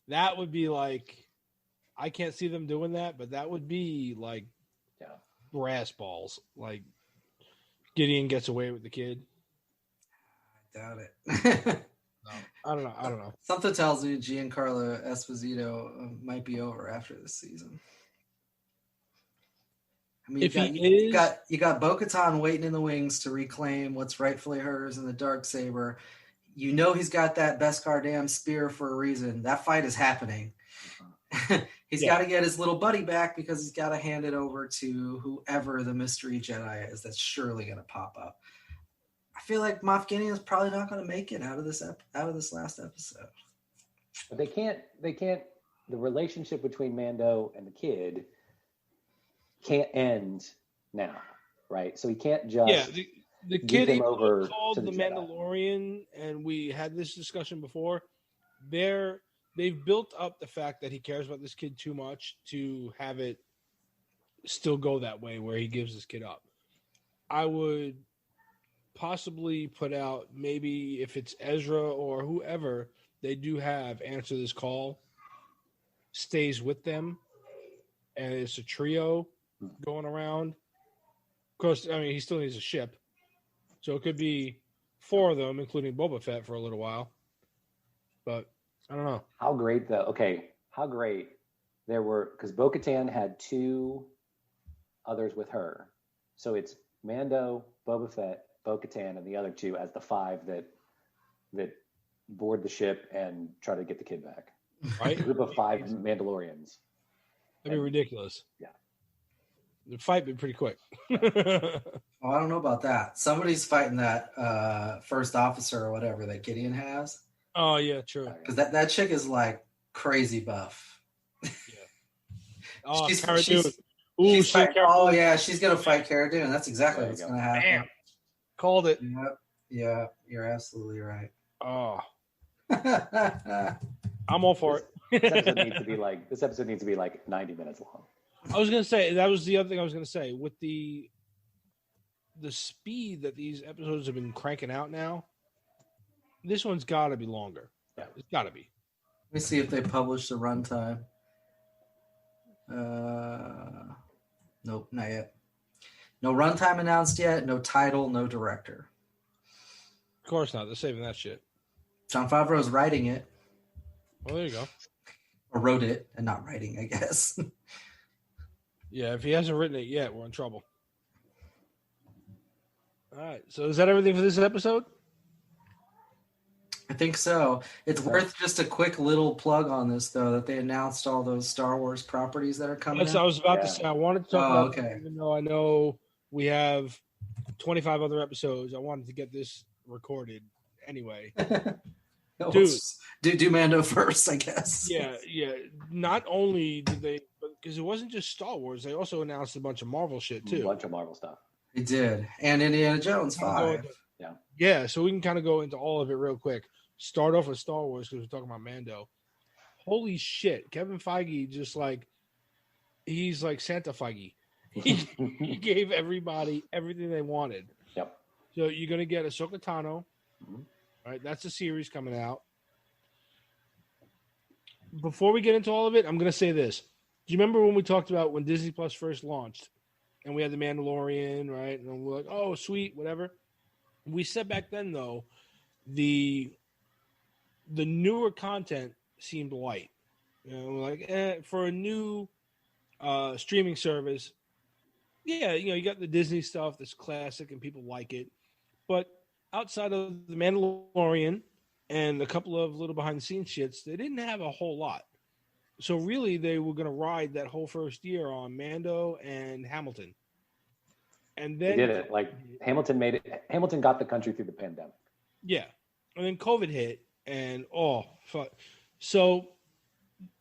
That would be like, I can't see them doing that, but that would be like, brass balls. Like Gideon gets away with the kid. I doubt it. No, I don't know. Something tells me Giancarlo Esposito might be over after this season. I mean, you got Bo-Katan waiting in the wings to reclaim what's rightfully hers in the Darksaber. You know he's got that Beskar damn spear for a reason. That fight is happening. He's got to get his little buddy back because he's got to hand it over to whoever the mystery Jedi is that's surely going to pop up. I feel like Moff Gideon is probably not going to make it out of this last episode. But they can't. The relationship between Mando and the kid can't end now, right? So he can't just the kid him over called to the Jedi. Mandalorian, and we had this discussion before. They've built up the fact that he cares about this kid too much to have it still go that way where he gives this kid up. I would possibly put out, maybe if it's Ezra or whoever they do have answer this call, stays with them, and it's a trio going around. Of course, I mean, he still needs a ship, so it could be 4 of them, including Boba Fett, for a little while. But I don't know. How great there were, because Bo-Katan had 2 others with her. So it's Mando, Boba Fett, Bo-Katan, and the other 2 as the 5 that board the ship and try to get the kid back. Right? A group of 5 Mandalorians. That'd be ridiculous. Yeah. The fight would be pretty quick. Well, I don't know about that. Somebody's fighting that first officer or whatever that Gideon has. Oh, yeah, true. Because that chick is like crazy buff. Yeah. Oh, she's Cara Dune. she's going to fight Cara Dune. That's exactly what's going to happen. Damn. Called it. Yep. Yeah, you're absolutely right. Oh. I'm all for it. This episode needs to be like 90 minutes long. I was going to say, that was the other thing I was going to say. With the speed that these episodes have been cranking out now, this one's got to be longer. Yeah, it's got to be. Let me see if they publish the runtime. Nope, not yet. No runtime announced yet. No title, no director. Of course not. They're saving that shit. Jon Favreau's writing it. Well, there you go. Or wrote it and not writing, I guess. Yeah, if he hasn't written it yet, we're in trouble. All right. So is that everything for this episode? I think so. It's worth just a quick little plug on this, though, that they announced all those Star Wars properties that are coming That's out. what I was about to say. I wanted to talk about okay. even though I know we have 25 other episodes, I wanted to get this recorded anyway. Dude. Do Mando first, I guess. Yeah. Not only did they, because it wasn't just Star Wars, they also announced a bunch of Marvel shit, too. A bunch of Marvel stuff. They did. And Indiana Jones 5. Yeah, so we can kind of go into all of it real quick. Start off with Star Wars because we're talking about Mando. Holy shit. Kevin Feige he's like Santa Feige. He gave everybody everything they wanted. Yep. So you're going to get Ahsoka Tano. Mm-hmm. Right? That's a series coming out. Before we get into all of it, I'm going to say this. Do you remember when we talked about when Disney Plus first launched and we had the Mandalorian, right? And we're like, oh, sweet, whatever. We said back then, though, the newer content seemed light. You know, like for a new streaming service, yeah, you got the Disney stuff that's classic and people like it. But outside of the Mandalorian and a couple of little behind the scenes shits, they didn't have a whole lot. So really, they were going to ride that whole first year on Mando and Hamilton. And then they did it. Like Hamilton made it. Hamilton got the country through the pandemic. Yeah, and then COVID hit, and fuck. So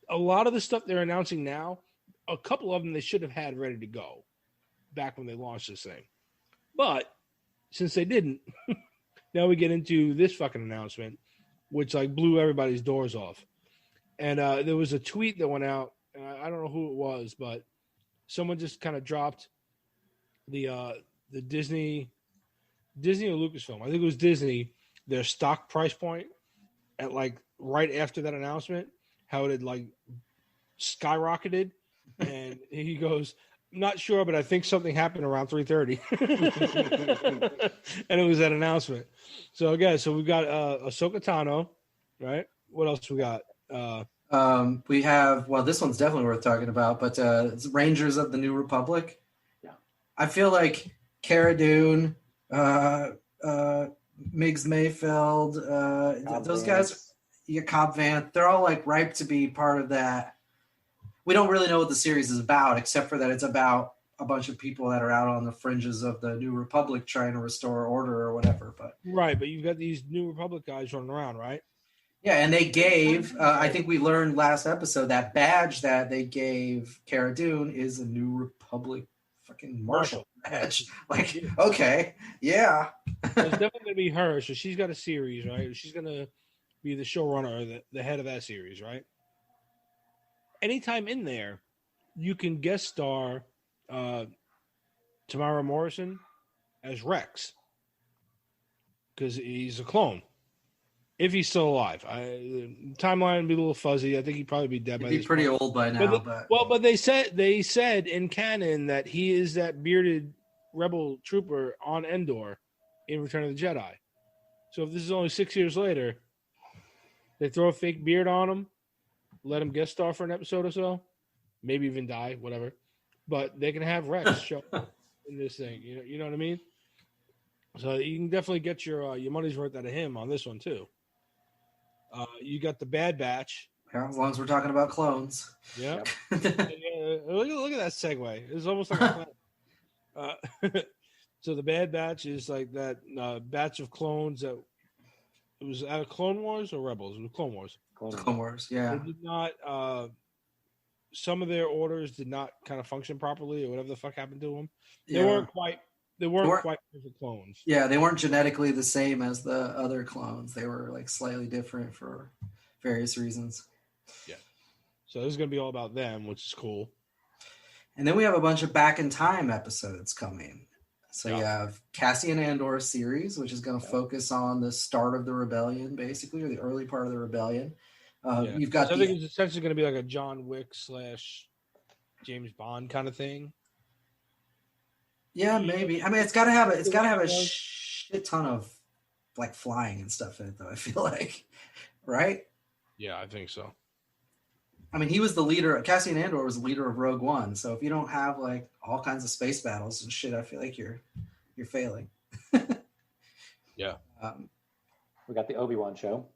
a lot of the stuff they're announcing now, a couple of them they should have had ready to go back when they launched this thing. But since they didn't, now we get into this fucking announcement, which like blew everybody's doors off. And there was a tweet that went out. And I don't know who it was, but someone just kind of dropped the Disney or Lucasfilm. I think it was Disney. Their stock price point at like right after that announcement, how it had like skyrocketed, and he goes, "Not sure, but I think something happened around 3:30," and it was that announcement. So again, we've got Ahsoka Tano, right? What else we got? We have this one's definitely worth talking about, but it's Rangers of the New Republic. Yeah, I feel like Cara Dune, Migs Mayfield, those guys, Cobb Vanth, they're all like ripe to be part of that. We don't really know what the series is about, except for that it's about a bunch of people that are out on the fringes of the New Republic trying to restore order or whatever. But you've got these New Republic guys running around, right? Yeah, and they gave, I think we learned last episode, that badge that they gave Cara Dune is a New Republic fucking Marshal badge. Like, okay, yeah. It's definitely going to be her. So she's got a series, right? She's going to be the showrunner or the head of that series, right? Anytime in there, you can guest star Tamara Morrison as Rex because he's a clone. If he's still alive, timeline would be a little fuzzy. I think he'd probably be dead. He'd be pretty old by now. But they said in canon that he is that bearded rebel trooper on Endor in Return of the Jedi. So if this is only 6 years later, they throw a fake beard on him, let him guest star for an episode or so, maybe even die, whatever. But they can have Rex show up in this thing. You know what I mean? So you can definitely get your money's worth out of him on this one too. You got the Bad Batch. Yeah, as long as we're talking about clones. Yeah. Look at that segue. It's almost like a so the Bad Batch is like that batch of clones that it was out of Clone Wars or Rebels? It was Clone Wars. Clone Wars, yeah. They did not. Some of their orders did not kind of function properly, or whatever the fuck happened to them. They weren't quite. They weren't quite perfect clones. Yeah, they weren't genetically the same as the other clones. They were like slightly different for various reasons. Yeah. So this is going to be all about them, which is cool. And then we have a bunch of Back in Time episodes coming. So you have Cassian Andor series, which is going to focus on the start of the rebellion, basically, or the early part of the rebellion. You've got. So I think it's essentially going to be like a John Wick / James Bond kind of thing. Yeah, maybe. I mean, it's got to have a shit ton of like flying and stuff in it, though. I feel like, right? Yeah, I think so. I mean, he was the leader. Cassian Andor was the leader of Rogue One. So if you don't have like all kinds of space battles and shit, I feel like you're failing. Yeah. We got the Obi-Wan show.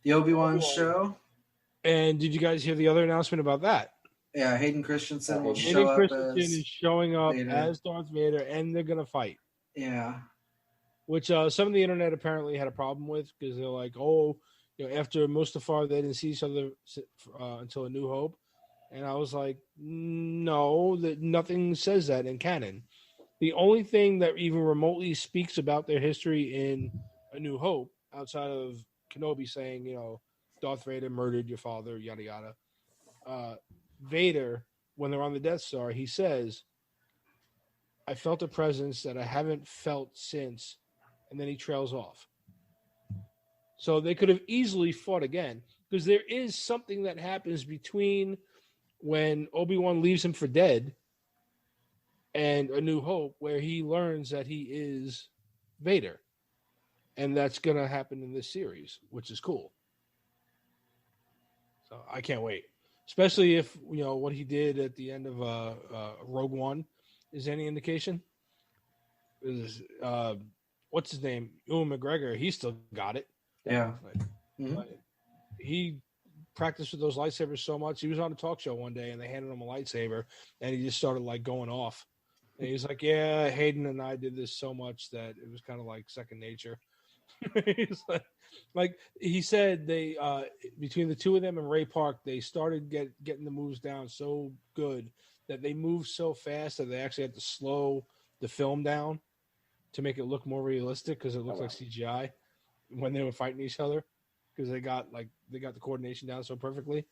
The Obi-Wan show. And did you guys hear the other announcement about that? Yeah, Hayden Christensen will Hayden show up Christensen as is showing up Vader. as Darth Vader, and they're gonna fight. Yeah. Which some of the internet apparently had a problem with because they're like, oh, after Mustafar, they didn't see each other until A New Hope, and I was like, no, that nothing says that in canon. The only thing that even remotely speaks about their history in A New Hope, outside of Kenobi saying, Darth Vader murdered your father, yada yada. Vader, when they're on the Death Star, he says, I felt a presence that I haven't felt since, and then he trails off. So they could have easily fought again, because there is something that happens between when Obi-Wan leaves him for dead and A New Hope, where he learns that he is Vader. And that's going to happen in this series, which is cool. So I can't wait. Especially if, what he did at the end of Rogue One is any indication. What's his name? Ewan McGregor, he still got it. Yeah. He practiced with those lightsabers so much. He was on a talk show one day, and they handed him a lightsaber, and he just started, going off. And he's like, yeah, Hayden and I did this so much that it was kind of like second nature. He's like he said they between the two of them and Ray Park, they started getting the moves down so good that they moved so fast that they actually had to slow the film down to make it look more realistic, because it looked like CGI when they were fighting each other, because they got the coordination down so perfectly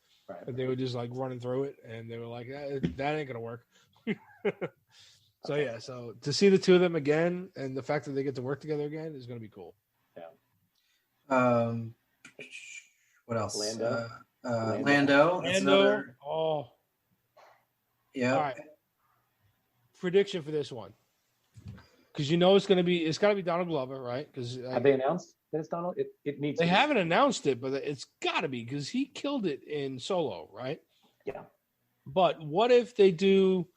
that they were just running through it, and they were like, that ain't gonna work. So to see the two of them again, and the fact that they get to work together again, is gonna be cool. What else? Lando. Lando. That's another. Oh, yeah. All right. Prediction for this one, because it's got to be Donald Glover, right? Because have they announced that it's Donald? It needs. They haven't announced it, but it's got to be, because he killed it in Solo, right? Yeah. But what if they do,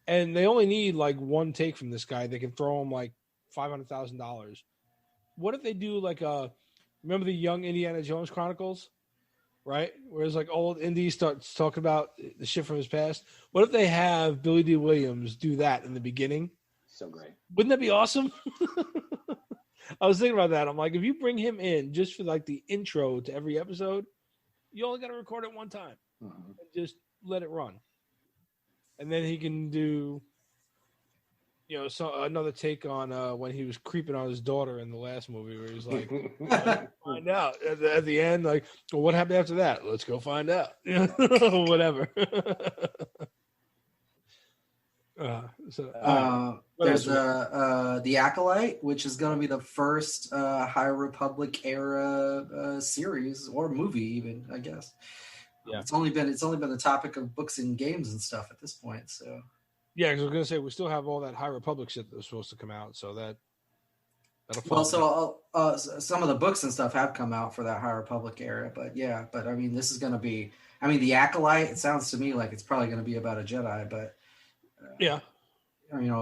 and they only need one take from this guy? They can throw him $500,000. What if they do remember the Young Indiana Jones Chronicles, right? Whereas old Indy starts talking about the shit from his past. What if they have Billy D. Williams do that in the beginning? So great. Wouldn't that be awesome? I was thinking about that. I'm like, if you bring him in just for the intro to every episode, you only got to record it one time and just let it run. And then he can do, another take on when he was creeping on his daughter in the last movie, where he's like, find out at the end, well, what happened after that? Let's go find out. Whatever. There's the Acolyte, which is going to be the first High Republic era series or movie, even, I guess. Yeah, it's only been the topic of books and games and stuff at this point. So yeah, because I was going to say we still have all that High Republic shit that was supposed to come out, so that'll. Well, some of the books and stuff have come out for that High Republic era, but I mean, this is going to be. I mean, the Acolyte. It sounds to me like it's probably going to be about a Jedi, but. A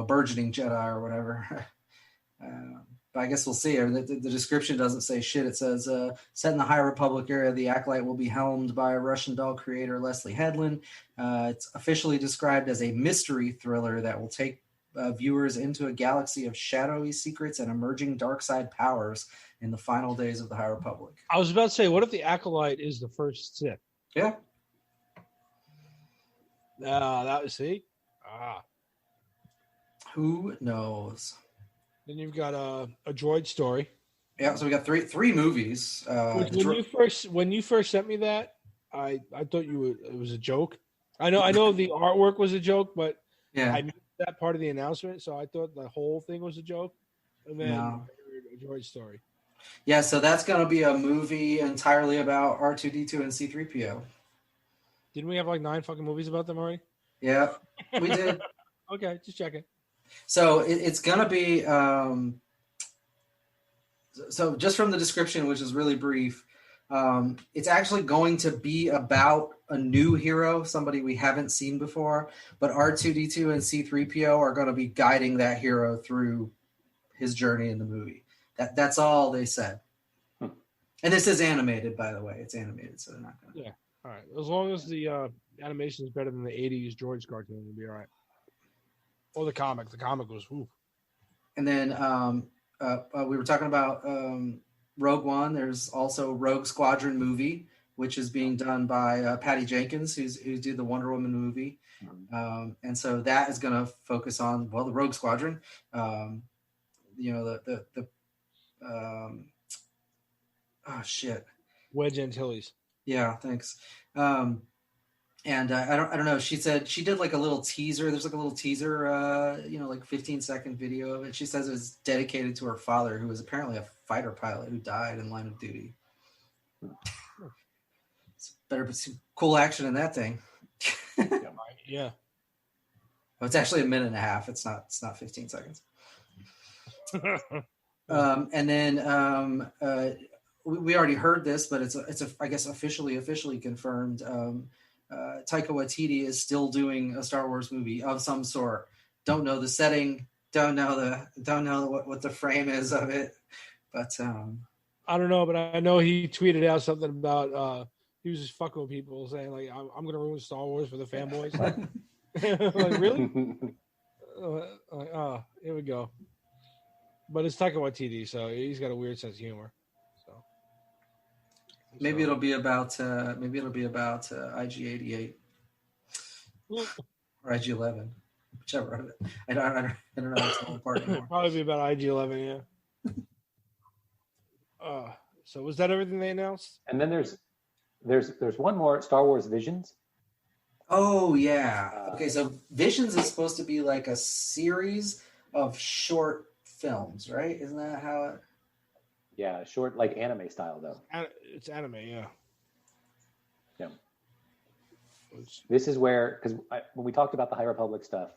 burgeoning Jedi or whatever. But I guess we'll see. The description doesn't say shit. It says, set in the High Republic era, the Acolyte will be helmed by Russian doll creator Leslie Headland. It's officially described as a mystery thriller that will take viewers into a galaxy of shadowy secrets and emerging dark side powers in the final days of the High Republic. I was about to say, what if the Acolyte is the first Sith? Yeah. That was, see? Who knows? Then you've got a droid story. Yeah, so we got three movies. When you first sent me that, I thought it was a joke. I know the artwork was a joke, but I missed that part of the announcement, so I thought the whole thing was a joke. And then I heard a droid story. Yeah, so that's going to be a movie entirely about R2-D2 and C-3PO. Didn't we have 9 fucking movies about them already? Yeah, we did. Okay, just checking. So it's going to be so just from the description, which is really brief, It's actually going to be about a new hero, somebody we haven't seen before, but R2-D2 and C-3PO are going to be guiding that hero through his journey in the movie. That's all they said. And this is animated, by the way. It's animated, so they're not going to. Yeah. All right. As long as the animation is better than the 80s George cartoon, it'll be all right. Or the comic. The comic was whew. And then we were talking about Rogue One. There's also Rogue Squadron movie, which is being done by Patty Jenkins, who did the Wonder Woman movie. And so that is going to focus on, well, the Rogue Squadron. Wedge Antilles. Yeah, thanks. And I don't know. She said she did like a little teaser. There's like a little teaser, like 15-second video of it. She says it was dedicated to her father, who was apparently a fighter pilot who died in line of duty. It's better be some cool action in that thing. Yeah. Oh, it's actually a minute and a half. It's not 15 seconds. And then we already heard this, but it's I guess officially confirmed. Taika Waititi is still doing a Star Wars movie of some sort. Don't know the setting. Don't know what the frame is of it. But I don't know. But I know he tweeted out something about he was just fucking with people, saying like, "I'm going to ruin Star Wars for the fanboys." Like, really? Here we go. But it's Taika Waititi, so he's got a weird sense of humor. Maybe it'll be about IG-88 or IG-11, whichever. I don't know. It's not part anymore. Probably be about IG-11, yeah. So was that everything they announced? And then there's one more, Star Wars Visions. Oh yeah. Okay, so Visions is supposed to be like a series of short films, right? Isn't that how it? Yeah, short, like anime style, though. It's anime, yeah. Yeah. This is where, because when we talked about the High Republic stuff,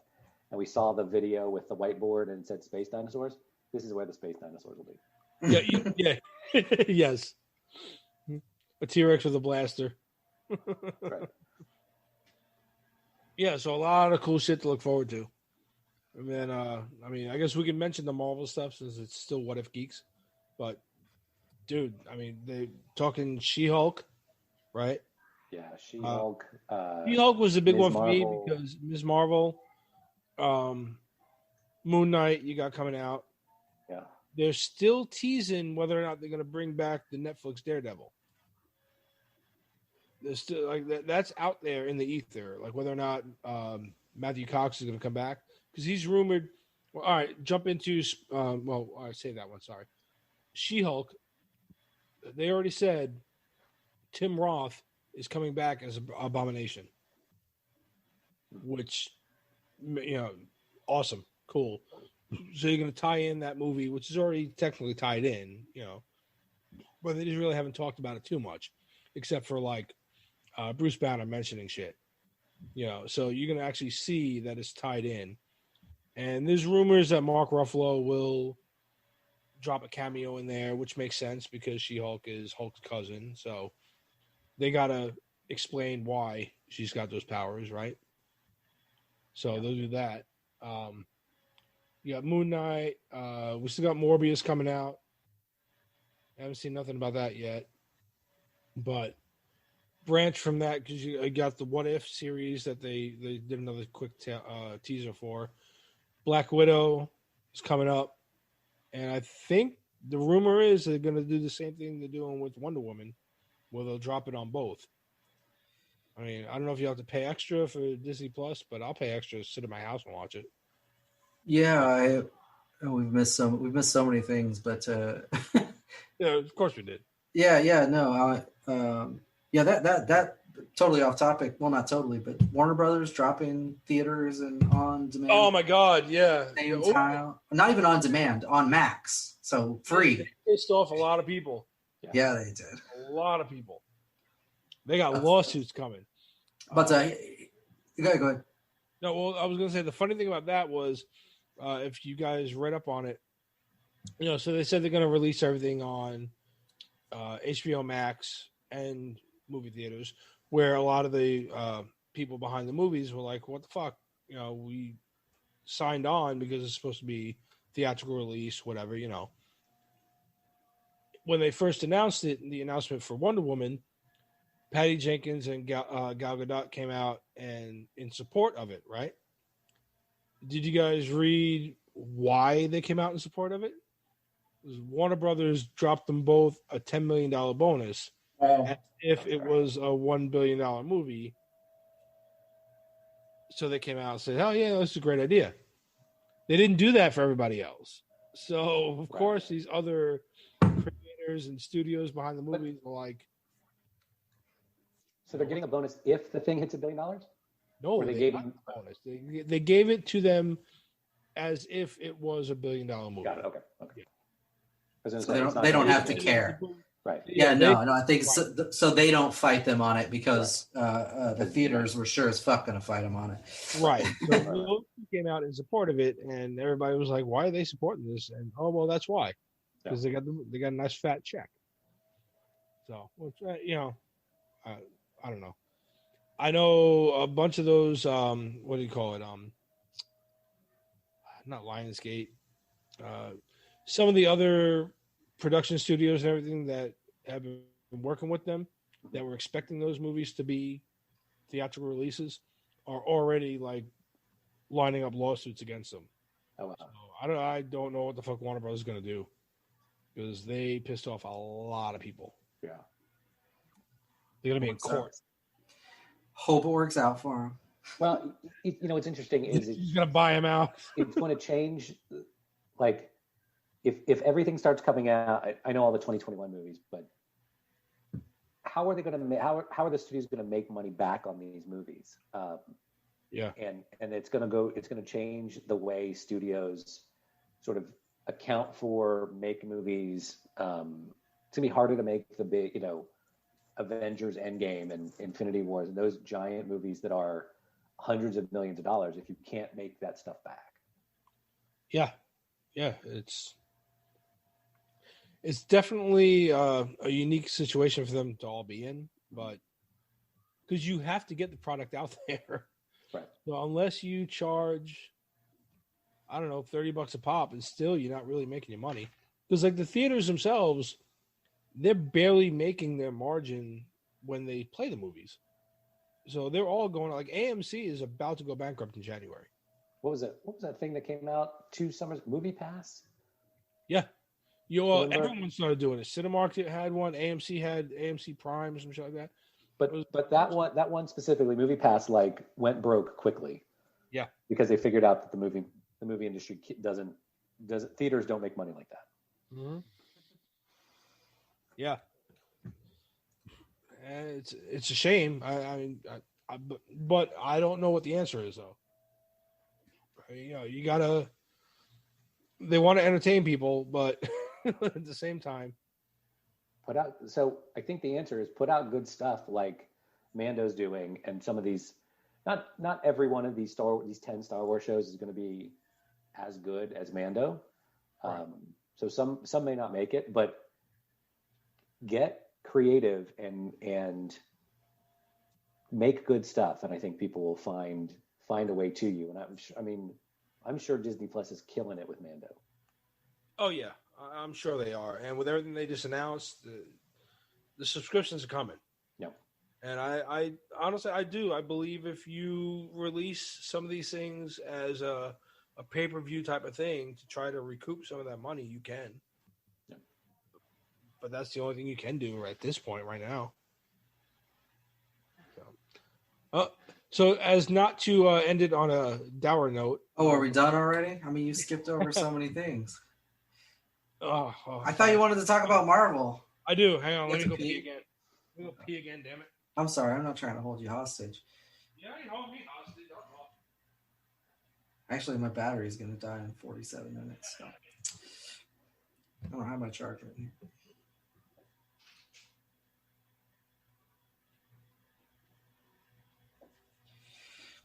and we saw the video with the whiteboard and said space dinosaurs, this is where the space dinosaurs will be. Yeah. Yes. A T-Rex with a blaster. Right. Yeah, so a lot of cool shit to look forward to. And then, I guess we can mention the Marvel stuff since it's still What If Geeks. But, dude, they talking She-Hulk, right? Yeah, She-Hulk. She-Hulk was a big Ms. one for Marvel. me because Ms. Marvel, Moon Knight, you got coming out. Yeah. They're still teasing whether or not they're going to bring back the Netflix Daredevil. There's still like that's out there in the ether, like whether or not Matthew Cox is going to come back because he's rumored. Well, all right, jump into. I say that one. Sorry. She-Hulk, they already said Tim Roth is coming back as Abomination, which, awesome, cool. So you're going to tie in that movie, which is already technically tied in, but they just really haven't talked about it too much, except for like Bruce Banner mentioning shit, so you're going to actually see that it's tied in. And there's rumors that Mark Ruffalo will drop a cameo in there, which makes sense because She-Hulk is Hulk's cousin. So they got to explain why she's got those powers, right? So they'll do that. You got Moon Knight. We still got Morbius coming out. I haven't seen nothing about that yet. But branch from that because you got the What If series that they did another quick teaser for. Black Widow is coming up. And I think the rumor is they're going to do the same thing they're doing with Wonder Woman, where they'll drop it on both. I don't know if you have to pay extra for Disney Plus, but I'll pay extra to sit in my house and watch it. Yeah, we've missed so many things, but yeah, of course we did. That totally off topic. Well, not totally, but Warner Brothers dropping theaters and on demand. Oh my God, yeah. Same time. Not even on demand, on Max, so free. They pissed off a lot of people. Yeah, they did. A lot of people. They got lawsuits coming. But go ahead. No, well, I was going to say the funny thing about that was, if you guys read up on it, so they said they're going to release everything on HBO Max, and movie theaters, where a lot of the people behind the movies were like, "What the fuck?" We signed on because it's supposed to be theatrical release, whatever. When they first announced it, the announcement for Wonder Woman, Patty Jenkins and Gal Gadot came out and in support of it, right? Did you guys read why they came out in support of it? Warner Brothers dropped them both a $10 million bonus as if it was a $1 billion movie. So they came out and said, "Oh, yeah, this is a great idea." They didn't do that for everybody else. So, of course, these other creators and studios behind the movies are like... So they're getting a bonus if the thing hits $1 billion? No, they gave them a bonus. They gave it to them as if it was $1 billion movie. Got it. Okay. Yeah. So they don't have to care. Right. Yeah, no, I think so they don't fight them on it because the theaters were sure as fuck going to fight them on it. Right. So Loki came out in support of it, and everybody was like, "Why are they supporting this?" And well, that's why, because they got a nice fat check. So, I don't know. I know a bunch of those. What do you call it? Not Lionsgate. Some of the other production studios and everything that have been working with them that were expecting those movies to be theatrical releases are already like lining up lawsuits against them. Oh, wow. So I don't know what the fuck Warner Bros. Is going to do because they pissed off a lot of people. Yeah. They're going to be in court. Hope it works out for them. Well, what's interesting is he's going to buy them out. It's going to change. Like, if everything starts coming out, I know all the 2021 movies, but how are they going to how are the studios going to make money back on these movies? Yeah, and it's going to change the way studios sort of account for make movies. It's going to be harder to make the big, Avengers Endgame and Infinity Wars and those giant movies that are hundreds of millions of dollars if you can't make that stuff back. Yeah, it's definitely a unique situation for them to all be in, but because you have to get the product out there. Right. So unless you charge, I don't know, $30 a pop, and still you're not really making your money. Because like the theaters themselves, they're barely making their margin when they play the movies. So they're all going, like AMC is about to go bankrupt in January. What was it? What was that thing that came out 2 summers? Movie Pass? Yeah. Everyone started doing it. Cinemark had one. AMC had AMC Prime or some shit like that. But that one specifically, Movie Pass, like went broke quickly. Yeah. Because they figured out that the movie industry doesn't theaters don't make money like that. Mm-hmm. Yeah. And it's a shame. But I don't know what the answer is though. You gotta. They want to entertain people, but at the same time, So I think the answer is put out good stuff like Mando's doing, and some of these. Not every one of these 10 Star Wars shows is going to be as good as Mando. Right. So some may not make it, but get creative and make good stuff, and I think people will find a way to you. And I'm sure Disney Plus is killing it with Mando. Oh yeah, I'm sure they are. And with everything they just announced, the subscriptions are coming. Yeah. And I honestly, I believe if you release some of these things as a pay-per-view type of thing to try to recoup some of that money, you can. Yeah. But that's the only thing you can do at this point right now. So as not to end it on a dour note. Oh, are we done already? I mean, you skipped over so many things. I thought you wanted to talk about Marvel. I do. Hang on. Let me go pee again. Damn it. I'm sorry. I'm not trying to hold you hostage. Yeah, you hold me hostage. Actually, my battery is going to die in 47 minutes. So. I don't have my charger in here.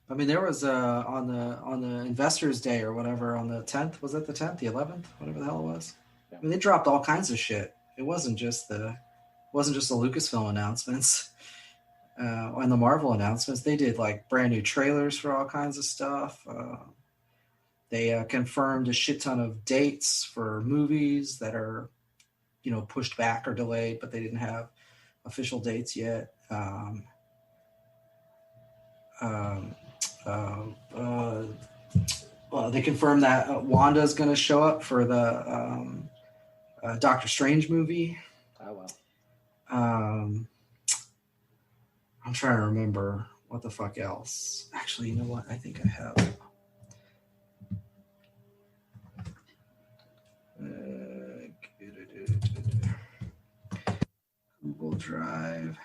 I mean, there was on the Investors Day or whatever on the 10th. Was it the 10th, the 11th, whatever the hell it was? Yeah. I mean, they dropped all kinds of shit. It wasn't just the wasn't just the Lucasfilm announcements and the Marvel announcements. They did like brand new trailers for all kinds of stuff. They confirmed a shit ton of dates for movies that are, pushed back or delayed, but they didn't have official dates yet. They confirmed that Wanda's going to show up for the Doctor Strange movie. Oh, wow. I'm trying to remember what the fuck else. Actually, you know what? I think I have. Google Drive.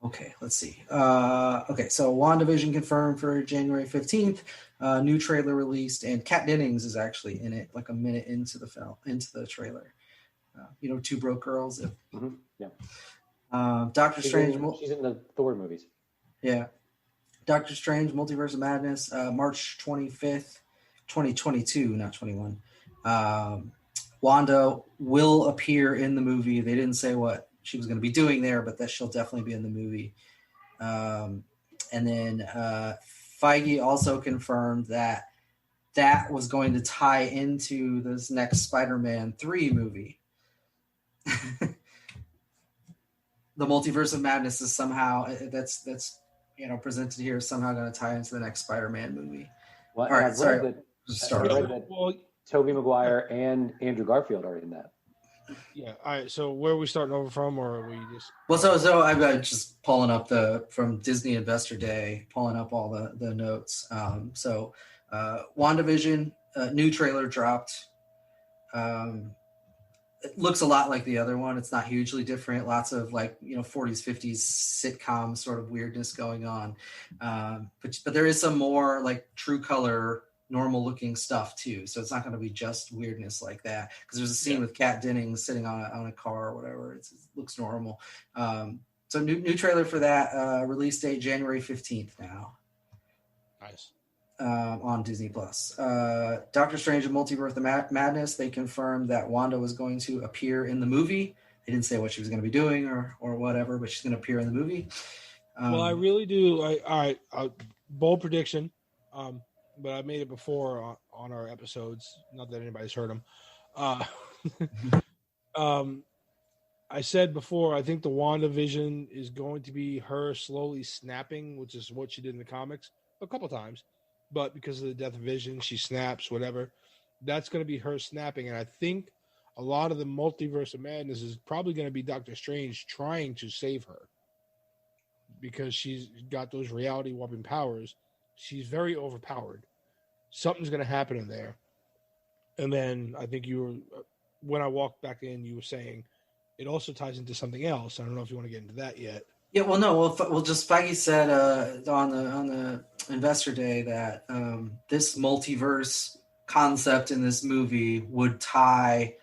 Okay, let's see. Okay, so WandaVision confirmed for January 15th. New trailer released, and Kat Dennings is actually in it, like a minute into the film, into the trailer. Two broke girls. Mm-hmm. Yeah. Doctor Strange. She's in the Thor movies. Yeah. Doctor Strange, Multiverse of Madness, March 25th, 2022, not 21. Wanda will appear in the movie. They didn't say what she was going to be doing there, but that she'll definitely be in the movie. And then Feige also confirmed that was going to tie into this next Spider-Man 3 movie. The Multiverse of Madness is somehow that's presented here is somehow going to tie into the next Spider-Man movie. Well, all right, I've read that Tobey Maguire and Andrew Garfield are in that. Yeah. All right. So where are we starting over from, or are we just? Well, so I'm just pulling up from Disney Investor Day, pulling up all the notes. WandaVision, new trailer dropped. It looks a lot like the other one. It's not hugely different. Lots of 40s, 50s sitcom sort of weirdness going on. But there is some more like true color, normal looking stuff too. So it's not going to be just weirdness like that. Because there's a scene with Kat Dennings sitting on a car or whatever. It looks normal. So new trailer for that. Release date January 15th now. Nice. On Disney Plus. Doctor Strange and Multiverse of Madness, they confirmed that Wanda was going to appear in the movie. They didn't say what she was going to be doing or whatever, but she's going to appear in the movie. Well, I really do. All right, bold prediction, but I made it before on our episodes. Not that anybody's heard them. I said before, I think the WandaVision is going to be her slowly snapping, which is what she did in the comics a couple times. But because of the death of Vision, she snaps, whatever. That's going to be her snapping. And I think a lot of the Multiverse of Madness is probably going to be Doctor Strange trying to save her. Because she's got those reality warping powers. She's very overpowered. Something's going to happen in there. And then I think when I walked back in, you were saying it also ties into something else. I don't know if you want to get into that yet. Yeah, well, no. Well, just Feige said on the Investor Day that this multiverse concept in this movie would tie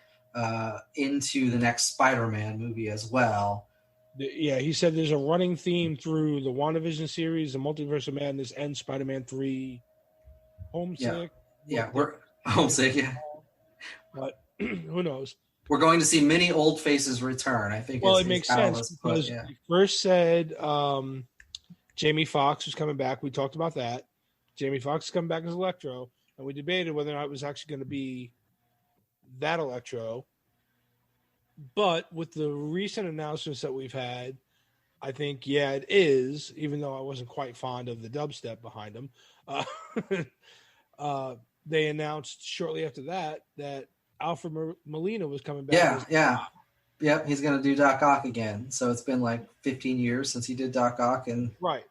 into the next Spider-Man movie as well. Yeah, he said there's a running theme through the WandaVision series, the Multiverse of Madness, and Spider-Man 3. Homesick. Yeah, we're homesick. Yeah, but who knows? We're going to see many old faces return. I think. Well, it makes sense because he first said Jamie Foxx was coming back. We talked about that. Jamie Foxx is coming back as Electro, and we debated whether or not it was actually going to be that Electro. But with the recent announcements that we've had, I think, it is, even though I wasn't quite fond of the dubstep behind them. They announced shortly after that Alfred Molina was coming back. Yep, he's going to do Doc Ock again. So it's been like 15 years since he did Doc Ock. Right,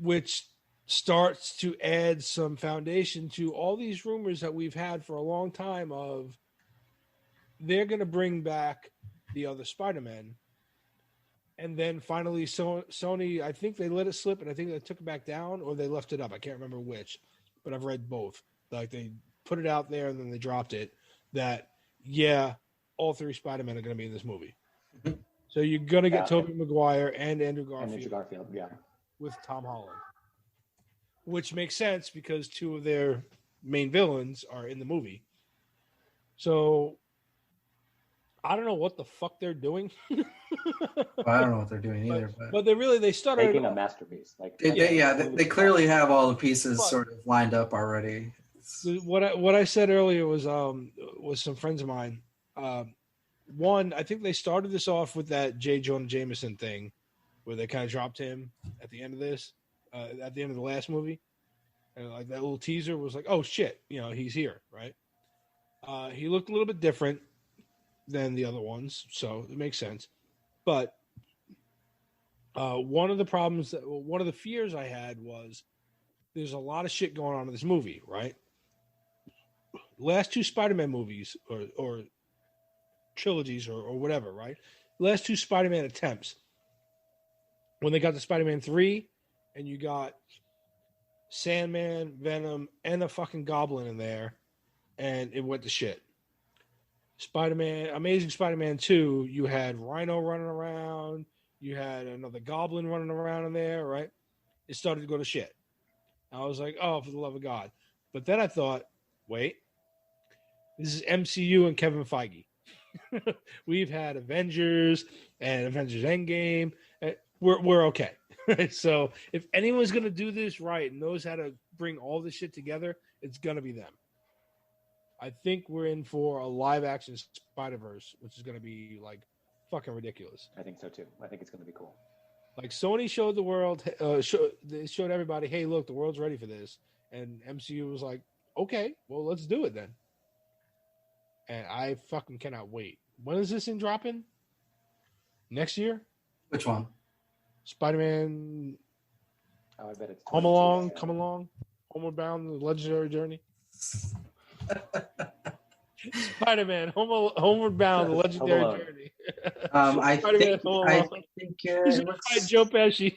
which starts to add some foundation to all these rumors that we've had for a long time of they're going to bring back the other Spider-Man. And then finally Sony, I think they let it slip, and I think they took it back down, or they left it up. I can't remember which, but I've read both. Like they put it out there and then they dropped it. That all three Spider-Men are going to be in this movie. So you're going to get Tobey Maguire and Andrew Garfield, with Tom Holland, which makes sense because two of their main villains are in the movie. So I don't know what the fuck they're doing. Well, I don't know what they're doing either. But they started making a masterpiece. They clearly have all the pieces sort of lined up already. What I said earlier was some friends of mine. One, I think they started this off with that J. Jonah Jameson thing, where they kind of dropped him at the end of this, at the end of the last movie, and like that little teaser was like, oh shit, he's here, right? He looked a little bit different than the other ones, so it makes sense. But one of the fears I had was there's a lot of shit going on in this movie, right? Last two Spider-Man movies or trilogies or whatever, right? Last two Spider-Man attempts, when they got to Spider-Man 3 and you got Sandman, Venom, and a fucking Goblin in there, and it went to shit. Amazing Spider-Man 2, you had Rhino running around, you had another Goblin running around in there, right? It started to go to shit. I was like, oh, for the love of God. But then I thought, wait, this is MCU and Kevin Feige. We've had Avengers and Avengers Endgame. We're okay. So if anyone's going to do this right and knows how to bring all this shit together, it's going to be them. I think we're in for a live-action Spider-Verse, which is going to be, like, fucking ridiculous. I think so, too. I think it's going to be cool. Like, Sony showed the world, they showed everybody, hey, look, the world's ready for this. And MCU was like, okay, well, let's do it then. And I fucking cannot wait. When is this thing dropping? Next year? Which one? Spider-Man. Oh, I bet it's Home Along, Come Along, Homeward Bound, The Legendary Journey. Spider-Man, Homeward Bound, The Legendary Journey. I think Joe Pesci.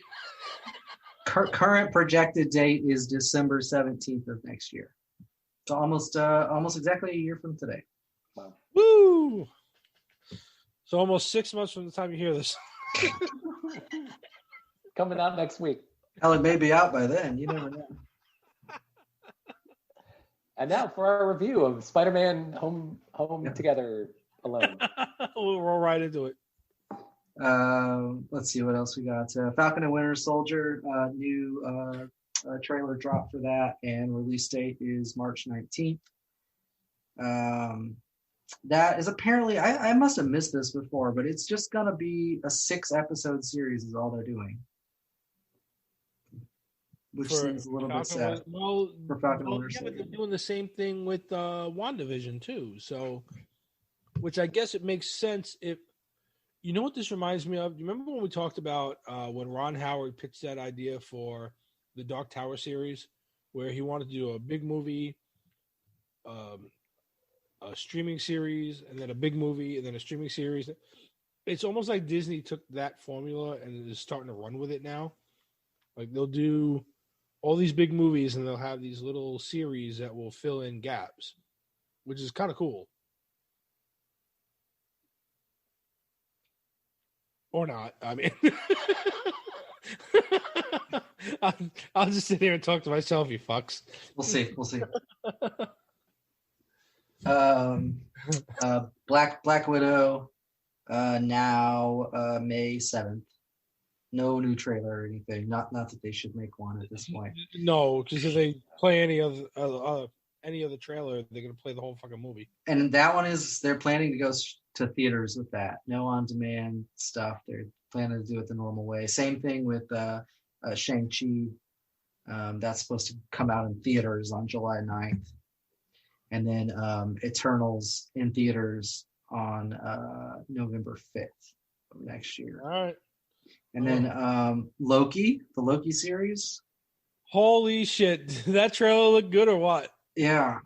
Current projected date is December 17th of next year. So almost exactly a year from today. Wow. Woo! So almost 6 months from the time you hear this. Coming out next week. Hell, it may be out by then. You never know. And now for our review of Spider-Man Home Together Alone. We'll roll right into it. Let's see what else we got. Falcon and Winter Soldier, new trailer drop for that, and release date is March 19th. That is apparently, I must have missed this before, but it's just going to be a 6-episode series is all they're doing. Which seems a little bit sad. For Falcon and Winter Soldier. But they're doing the same thing with WandaVision too. So, which I guess it makes sense if, you know what this reminds me of? You remember when we talked about when Ron Howard pitched that idea for the Dark Tower series, where he wanted to do a big movie, a streaming series, and then a big movie, and then a streaming series. It's almost like Disney took that formula and is starting to run with it now. Like they'll do all these big movies and they'll have these little series that will fill in gaps, which is kind of cool. Or not. I mean, I'll just sit here and talk to myself, you fucks. We'll see. Black Widow, now May 7th. No new trailer or anything. Not that they should make one at this point. No, because if they play any other trailer, they're gonna play the whole fucking movie. And that one they're planning to go to theaters with that. No on-demand stuff. They're planning to do it the normal way. Same thing with Shang-Chi. That's supposed to come out in theaters on July 9th. And then Eternals in theaters on November 5th of next year. All right. And then Loki, the Loki series. Holy shit. Did that trailer look good or what? Yeah.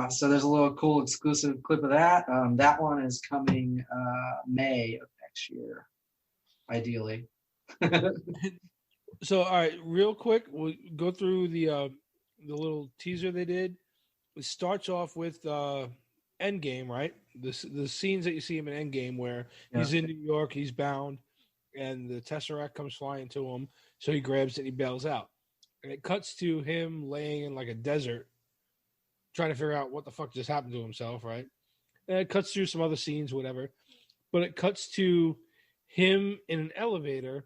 So there's a little cool exclusive clip of that. That one is coming May of next year, ideally. So, all right, real quick, we'll go through the little teaser they did. It starts off with Endgame, right? The scenes that you see him in Endgame where he's in New York, he's bound, and the Tesseract comes flying to him, so he grabs it and he bails out. And it cuts to him laying in like a desert, trying to figure out what the fuck just happened to himself, right? And it cuts through some other scenes, whatever. But it cuts to him in an elevator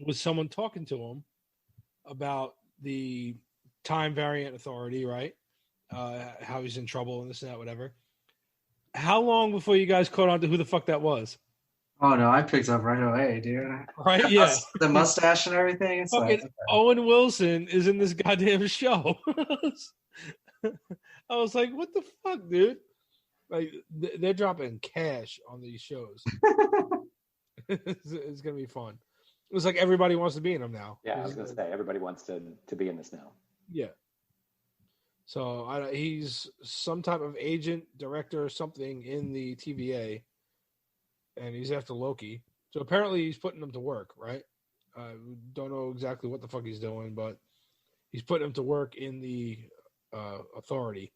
with someone talking to him about the time variant authority, right? How he's in trouble and this and that, whatever. How long before you guys caught on to who the fuck that was? Oh no, I picked up right away, dude. Right? Yeah. The mustache and everything. It's Fucking okay. Owen Wilson is in this goddamn show. I was like, what the fuck, dude? Like, they're dropping cash on these shows. It's gonna be fun. It's like everybody wants to be in them now. Yeah, I was gonna say everybody wants to be in this now. Yeah. So he's some type of agent, director, or something in the TVA, and he's after Loki. So apparently he's putting them to work, right? Don't know exactly what the fuck he's doing, but he's putting them to work in the authority.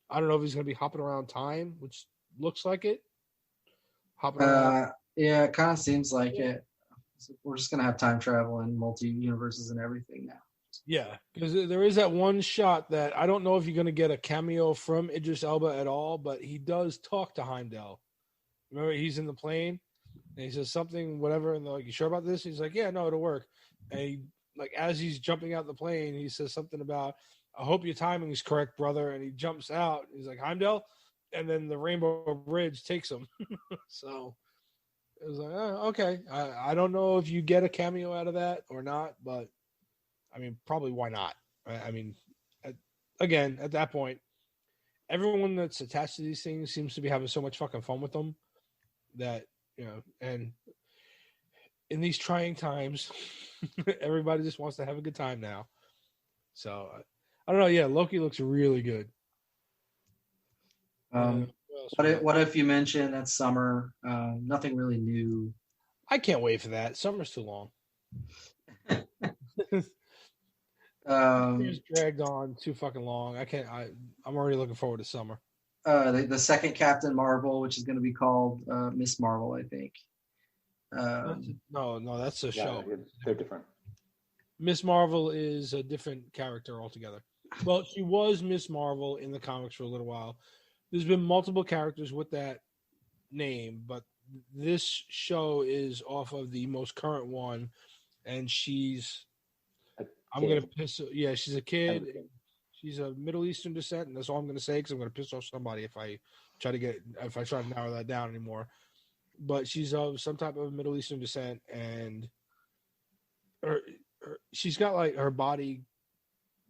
I don't know if he's going to be hopping around time, which looks like it. Hopping around. Yeah, it kind of seems like it. We're just going to have time travel and multi-universes and everything now. Yeah, because there is that one shot that I don't know if you're going to get a cameo from Idris Elba at all, but he does talk to Heimdall. Remember, he's in the plane, and he says something, whatever, and they're like, you sure about this? He's like, yeah, no, it'll work. And he, like, as he's jumping out the plane, he says something about, I hope your timing is correct, brother. And he jumps out. He's like, Heimdall? And then the Rainbow Bridge takes him. So it was like, oh, okay. I don't know if you get a cameo out of that or not, but I mean, probably why not? I mean, again, at that point, everyone that's attached to these things seems to be having so much fucking fun with them that, you know, and in these trying times, everybody just wants to have a good time now. So I don't know. Yeah, Loki looks really good. What if you mention that summer? Nothing really new. I can't wait for that. Summer's too long. It's dragged on too fucking long. I'm already looking forward to summer. The second Captain Marvel, which is going to be called Miss Marvel, I think. No, that's a show. They're different. Miss Marvel is a different character altogether. Well, she was Miss Marvel in the comics for a little while. There's been multiple characters with that name, but this show is off of the most current one, and she's she's a kid. She's of Middle Eastern descent, and that's all I'm going to say because I'm going to piss off somebody if I try to narrow that down anymore. But she's of some type of Middle Eastern descent, and she's got like her body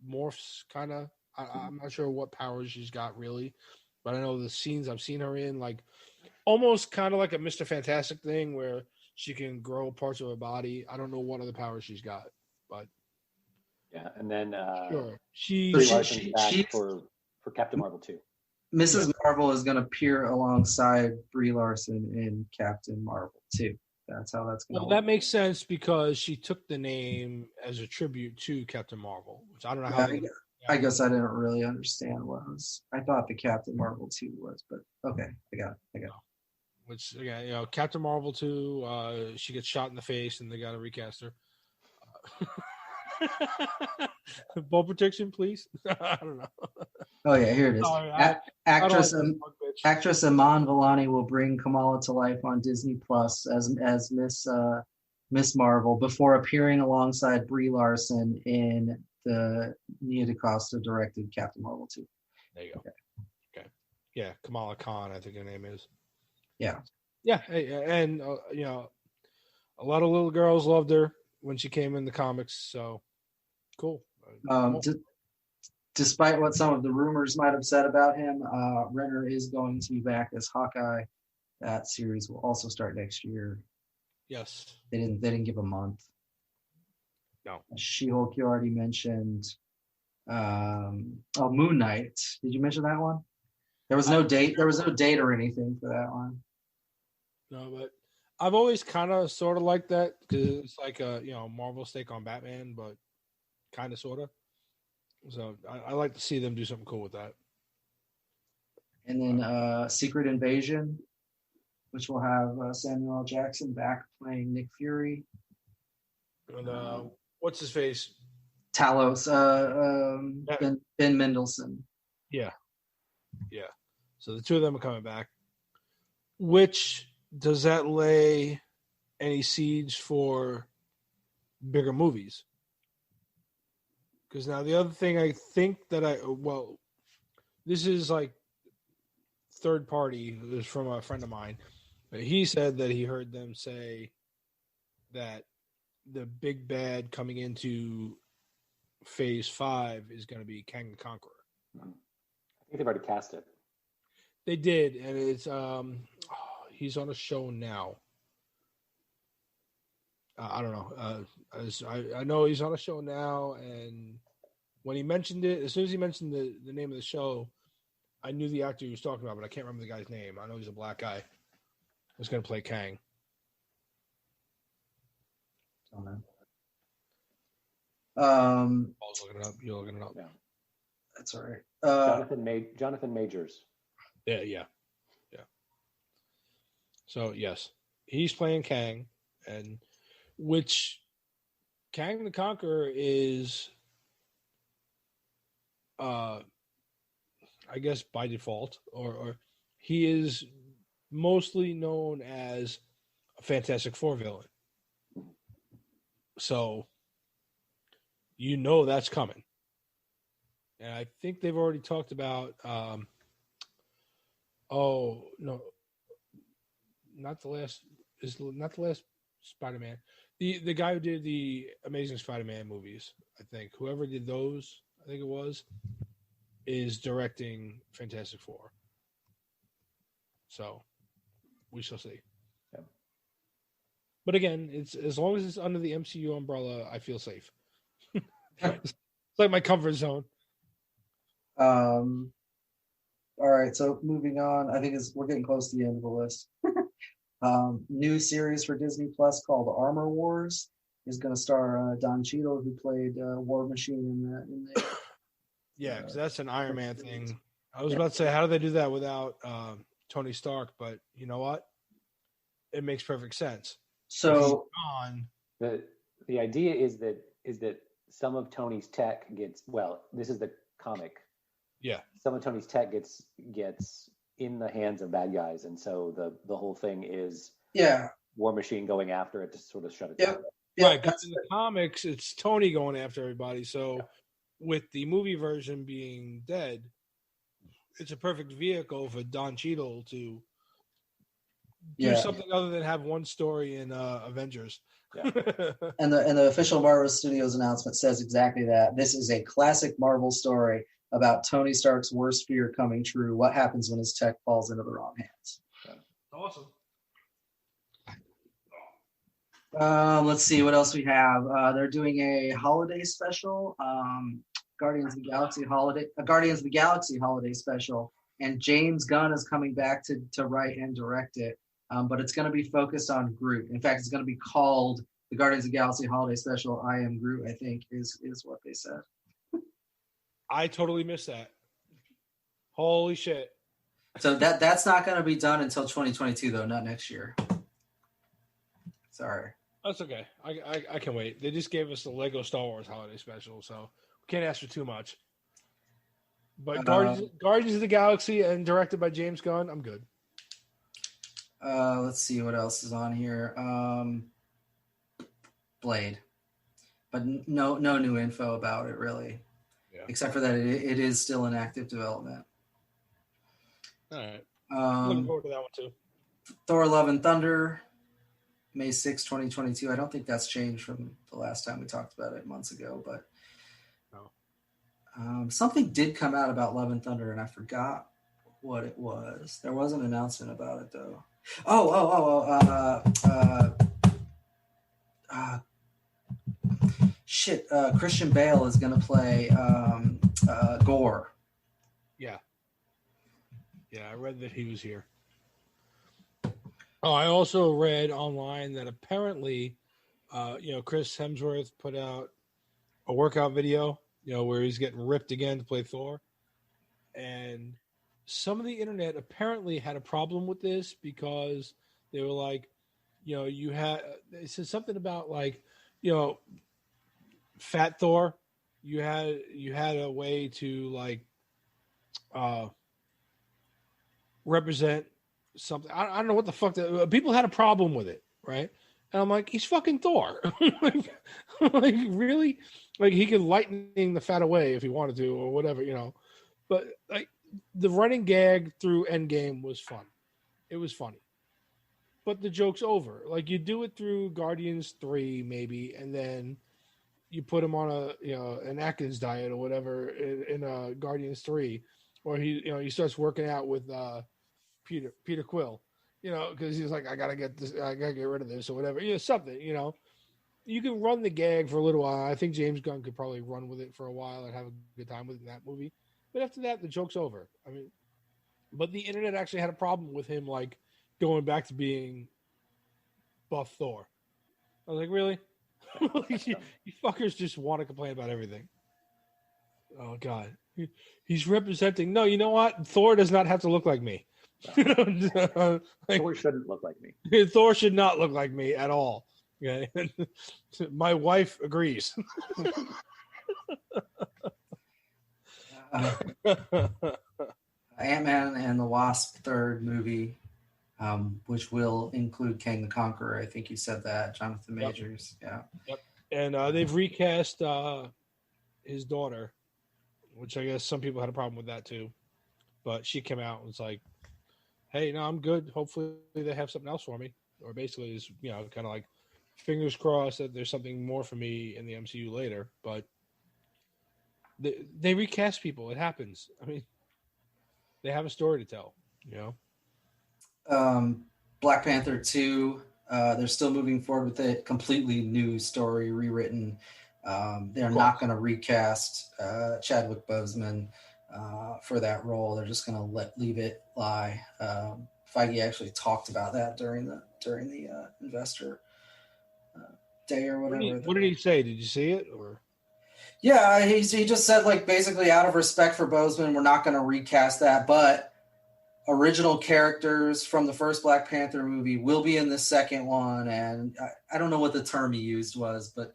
morphs kind of. I'm not sure what powers she's got really, but I know the scenes I've seen her in, like almost kind of like a Mr. Fantastic thing where she can grow parts of her body. I don't know what other powers she's got, but yeah. And then sure. She's back for Captain Marvel 2. Mrs. Marvel is going to appear alongside Brie Larson in Captain Marvel 2. That's how that's going to work. That makes sense because she took the name as a tribute to Captain Marvel, which I don't know how. I guess I didn't really understand what was. I thought the Captain Marvel 2 was, but okay, I got it. Which again, Captain Marvel 2, she gets shot in the face and they got to recast her. Ball protection, please. I don't know. Oh yeah, here it is. Actress Iman Vellani will bring Kamala to life on Disney Plus as Miss Marvel before appearing alongside Brie Larson in the Nia DaCosta directed Captain Marvel 2. There you go. Okay. Yeah, Kamala Khan, I think her name is. Yeah. Yeah, and a lot of little girls loved her when she came in the comics. So cool. Despite what some of the rumors might have said about him, Renner is going to be back as Hawkeye. That series will also start next year. Yes. They didn't give a month. No. She-Hulk you already mentioned. Moon Knight. Did you mention that one? There was no date. There was no date or anything for that one. No, but I've always kind of sort of liked that because it's like a Marvel's take on Batman, but kind of sort of. So I like to see them do something cool with that. And then Secret Invasion, which will have Samuel L. Jackson back playing Nick Fury. And what's his face? Talos, Ben Mendelsohn. Yeah. So the two of them are coming back. Which, does that lay any seeds for bigger movies? Because now the other thing I think that this is like third party. It was from a friend of mine. He said that he heard them say that the big bad coming into Phase 5 is going to be Kang the Conqueror. I think they've already cast it. They did, and it's he's on a show now. I don't know. I know he's on a show now, and when he mentioned it, as soon as he mentioned the name of the show, I knew the actor he was talking about, but I can't remember the guy's name. I know he's a black guy. Who's going to play Kang? Paul's looking it up. You're looking it up. Yeah. That's all right. Jonathan Majors. Yeah. So yes, he's playing Kang, and which Kang the Conqueror is, I guess by default, or he is mostly known as a Fantastic Four villain. So that's coming. And I think they've already talked about not the last Spider-Man. The guy who did the Amazing Spider-Man movies, I think. Whoever did those, I think it was, is directing Fantastic Four. So we shall see. Yeah. But again, it's as long as it's under the MCU umbrella, I feel safe. It's like my comfort zone. All right, so moving on, I think we're getting close to the end of the list. New series for Disney Plus called Armor Wars is going to star Don Cheadle, who played War Machine in the Yeah, because that's an Iron Man thing. I was about to say, how do they do that without Tony Stark? But you know what? It makes perfect sense. So the idea is that some of Tony's tech gets, this is the comic. Yeah. Some of Tony's tech gets in the hands of bad guys, and so the whole thing is War Machine going after it to sort of shut it down. Yeah, right, because in the comics, it's Tony going after everybody. So with the movie version being dead, it's a perfect vehicle for Don Cheadle to do something other than have one story in Avengers. Yeah. and the official Marvel Studios announcement says exactly that. This is a classic Marvel story about Tony Stark's worst fear coming true. What happens when his tech falls into the wrong hands? Awesome. Let's see what else we have. They're doing a holiday special, Guardians of the Galaxy holiday special, and James Gunn is coming back to write and direct it. But it's going to be focused on Groot. In fact, it's going to be called the Guardians of the Galaxy holiday special. I Am Groot, I think, is what they said. I totally missed that. Holy shit. So that's not going to be done until 2022, though, not next year. Sorry. That's okay. I can wait. They just gave us the Lego Star Wars holiday special, so we can't ask for too much. But Guardians of the Galaxy and directed by James Gunn, I'm good. Let's see what else is on here. Blade. But no new info about it, really. Yeah. Except for that it is still in active development. All right. Looking forward to that one, too. Thor Love and Thunder, May 6, 2022. I don't think that's changed from the last time we talked about it months ago, but something did come out about Love and Thunder, and I forgot what it was. There was an announcement about it, though. Christian Bale is going to play Gore. Yeah, I read that he was here. Oh, I also read online that apparently, Chris Hemsworth put out a workout video, where he's getting ripped again to play Thor. And some of the internet apparently had a problem with this because they were like, they said something about like, Fat Thor. You had a way to like, represent something. I don't know what the fuck people had a problem with it, right? And I'm like, he's fucking Thor. like really, like he could lightning the fat away if he wanted to or whatever, you know. But like the running gag through Endgame was fun. It was funny. But the joke's over. Like you do it through Guardians 3 maybe, and then you put him on an Atkins diet or whatever in Guardians 3, or he starts working out with Peter Quill, because he's like, I gotta get rid of this or whatever, something, you can run the gag for a little while. I think James Gunn could probably run with it for a while and have a good time with it in that movie. But after that, the joke's over. I mean, but the internet actually had a problem with him, like, going back to being buff Thor. I was like, really? you fuckers just want to complain about everything. Oh, God. He's representing... No, you know what? Thor does not have to look like me. Thor shouldn't look like me. Thor should not look like me at all. Okay? My wife agrees. Ant-Man and the Wasp third movie, which will include Kang the Conqueror. I think you said that, Jonathan Majors. Yep. And they've recast his daughter, which I guess some people had a problem with that too. But she came out and was like, hey, no, I'm good. Hopefully they have something else for me. Or basically is, kind of like fingers crossed that there's something more for me in the MCU later. But they recast people. It happens. I mean, they have a story to tell, Black Panther 2, they're still moving forward with it. Completely new story, rewritten. They're not going to recast Chadwick Boseman for that role. They're just going to leave it lie. Feige actually talked about that during the investor day or whatever. What did he say? Did you see it? Or yeah, he just said, like, basically out of respect for Boseman, we're not going to recast that, but original characters from the first Black Panther movie will be in the second one. And I don't know what the term he used was, but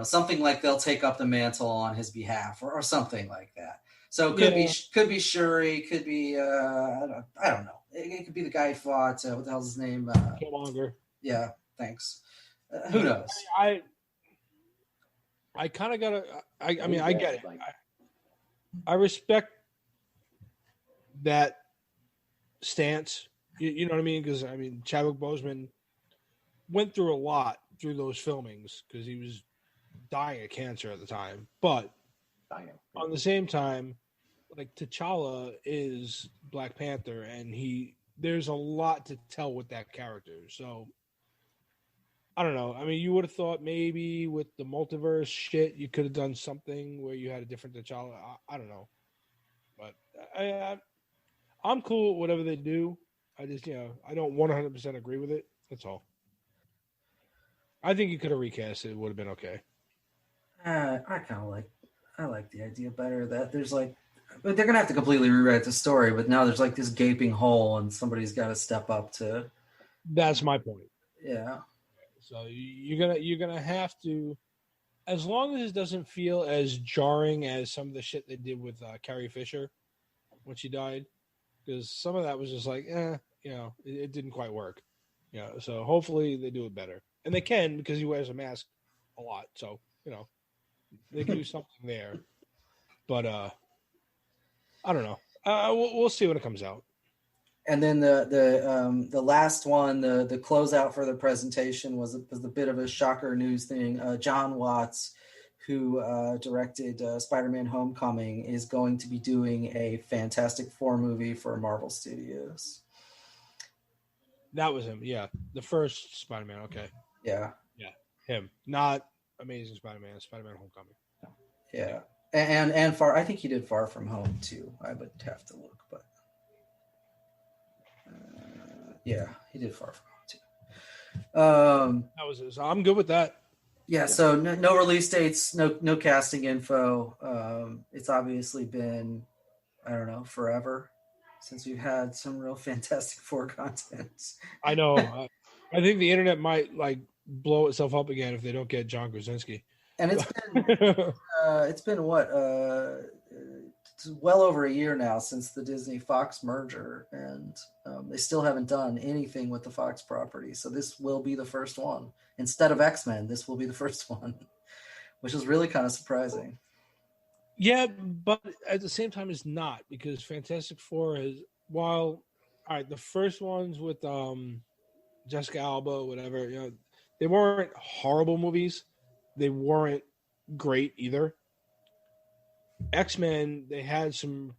something like they'll take up the mantle on his behalf or something like that. So it could be Shuri, could be I don't know. It could be the guy who fought what the hell's his name? Killmonger. Yeah, thanks. Who knows? I kind of gotta. I mean, I get it. I respect that stance. You know what I mean? Because I mean, Chadwick Boseman went through a lot through those filmings because he was dying of cancer at the time. But on the same time, like T'Challa is Black Panther, and there's a lot to tell with that character. So I don't know. I mean, you would have thought maybe with the multiverse shit, you could have done something where you had a different T'Challa. I don't know, but I'm cool with whatever they do. I just, I don't 100% agree with it. That's all. I think you could have recast it. It would have been okay. I like the idea better that there's like, but they're gonna have to completely rewrite the story. But now there's like this gaping hole, and somebody's got to step up to. That's my point. Yeah. So you're gonna have to, as long as it doesn't feel as jarring as some of the shit they did with Carrie Fisher when she died, because some of that was just like, it didn't quite work. So hopefully they do it better, and they can because he wears a mask a lot. So they can do something there. But I don't know. We'll see when it comes out. And then the last one, the closeout for the presentation was a bit of a shocker news thing. John Watts, who directed Spider-Man: Homecoming, is going to be doing a Fantastic Four movie for Marvel Studios. That was him, yeah. The first Spider-Man, okay. Yeah, him. Not Amazing Spider-Man, Spider-Man: Homecoming. No. Yeah, and Far. I think he did Far From Home too. I would have to look, but. Yeah, he did Far From Home too. That was his. I'm good with that. Yeah, so no release dates, no casting info. It's obviously been, I don't know, forever since we've had some real Fantastic Four content. I know. I think the internet might blow itself up again if they don't get John Krasinski. And it's been what well over a year now since the Disney Fox merger, and they still haven't done anything with the Fox property. So this will be the first one. Instead of X-Men, this will be the first one, which is really kind of surprising. Yeah, but at the same time, it's not, because Fantastic Four is, while, all right, the first ones with Jessica Alba, whatever, you know, they weren't horrible movies. They weren't great either. X-Men, they had some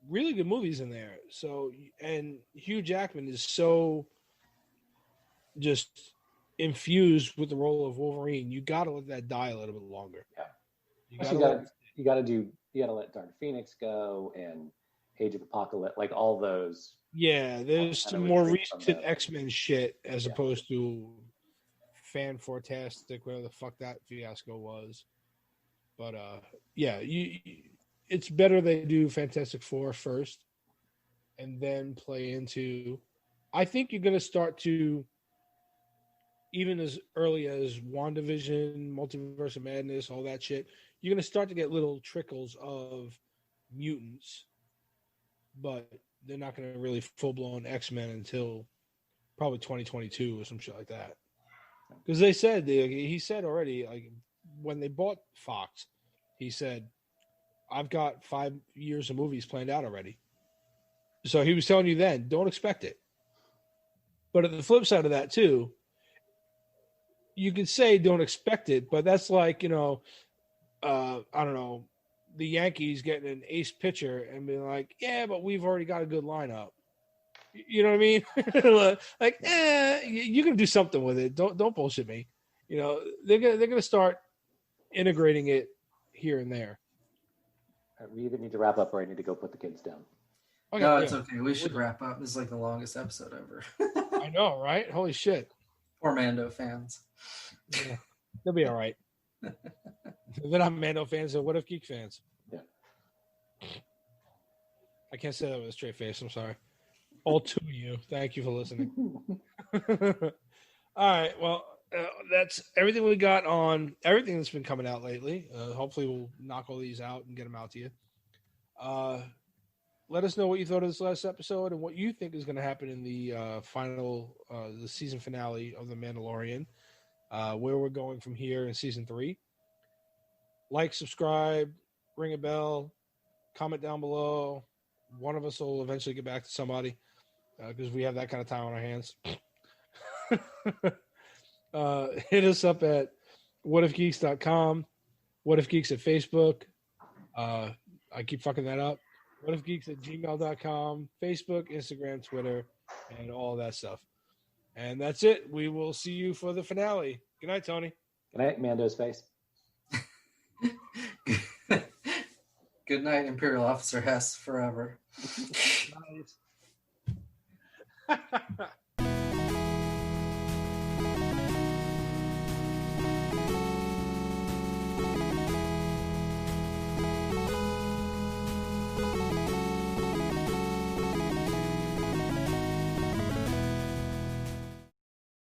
really good movies in there. So, and Hugh Jackman is so just infused with the role of Wolverine. You got to let that die a little bit longer. Yeah. You got to let Dark Phoenix go, and Age of Apocalypse, like all those. Yeah, there's some more recent X-Men shit as opposed to Fan-Fourtastic, whatever the fuck that fiasco was. But yeah, it's better they do Fantastic Four first and then play into. I think you're going to start to, even as early as WandaVision, Multiverse of Madness, all that shit, you're going to start to get little trickles of mutants, but they're not going to really full-blown X-Men until probably 2022 or some shit like that. Because he said already, like, when they bought Fox, he said, I've got 5 years of movies planned out already. So he was telling you then, don't expect it. But at the flip side of that, too, you could say don't expect it, but that's like, you know, I don't know, the Yankees getting an ace pitcher and being like, yeah, but we've already got a good lineup. You know what I mean? Like, you're going to do something with it. Don't bullshit me. You know, they're gonna start integrating it here and there. We either need to wrap up or I need to go put the kids down. Okay, no, it's okay. We should wrap up. This is like the longest episode ever. I know, right? Holy shit. Poor Mando fans. Yeah, they'll be all right. They're not Mando fans, they're What If Geek fans. Yeah. I can't say that with a straight face. I'm sorry. All two of you. Thank you for listening. All right. Well, that's everything we got on everything that's been coming out lately. Hopefully we'll knock all these out and get them out to you. Let us know what you thought of this last episode and what you think is going to happen in the the season finale of The Mandalorian, where we're going from here in season 3. Like, subscribe, ring a bell, comment down below. One of us will eventually get back to somebody because we have that kind of time on our hands. Hit us up at whatifgeeks.com, whatifgeeks at Facebook. I keep fucking that up. Whatifgeeks at gmail.com, Facebook, Instagram, Twitter, and all that stuff. And that's it. We will see you for the finale. Good night, Tony. Good night, Mando's face. Good night, Imperial Officer Hess, forever. Nice.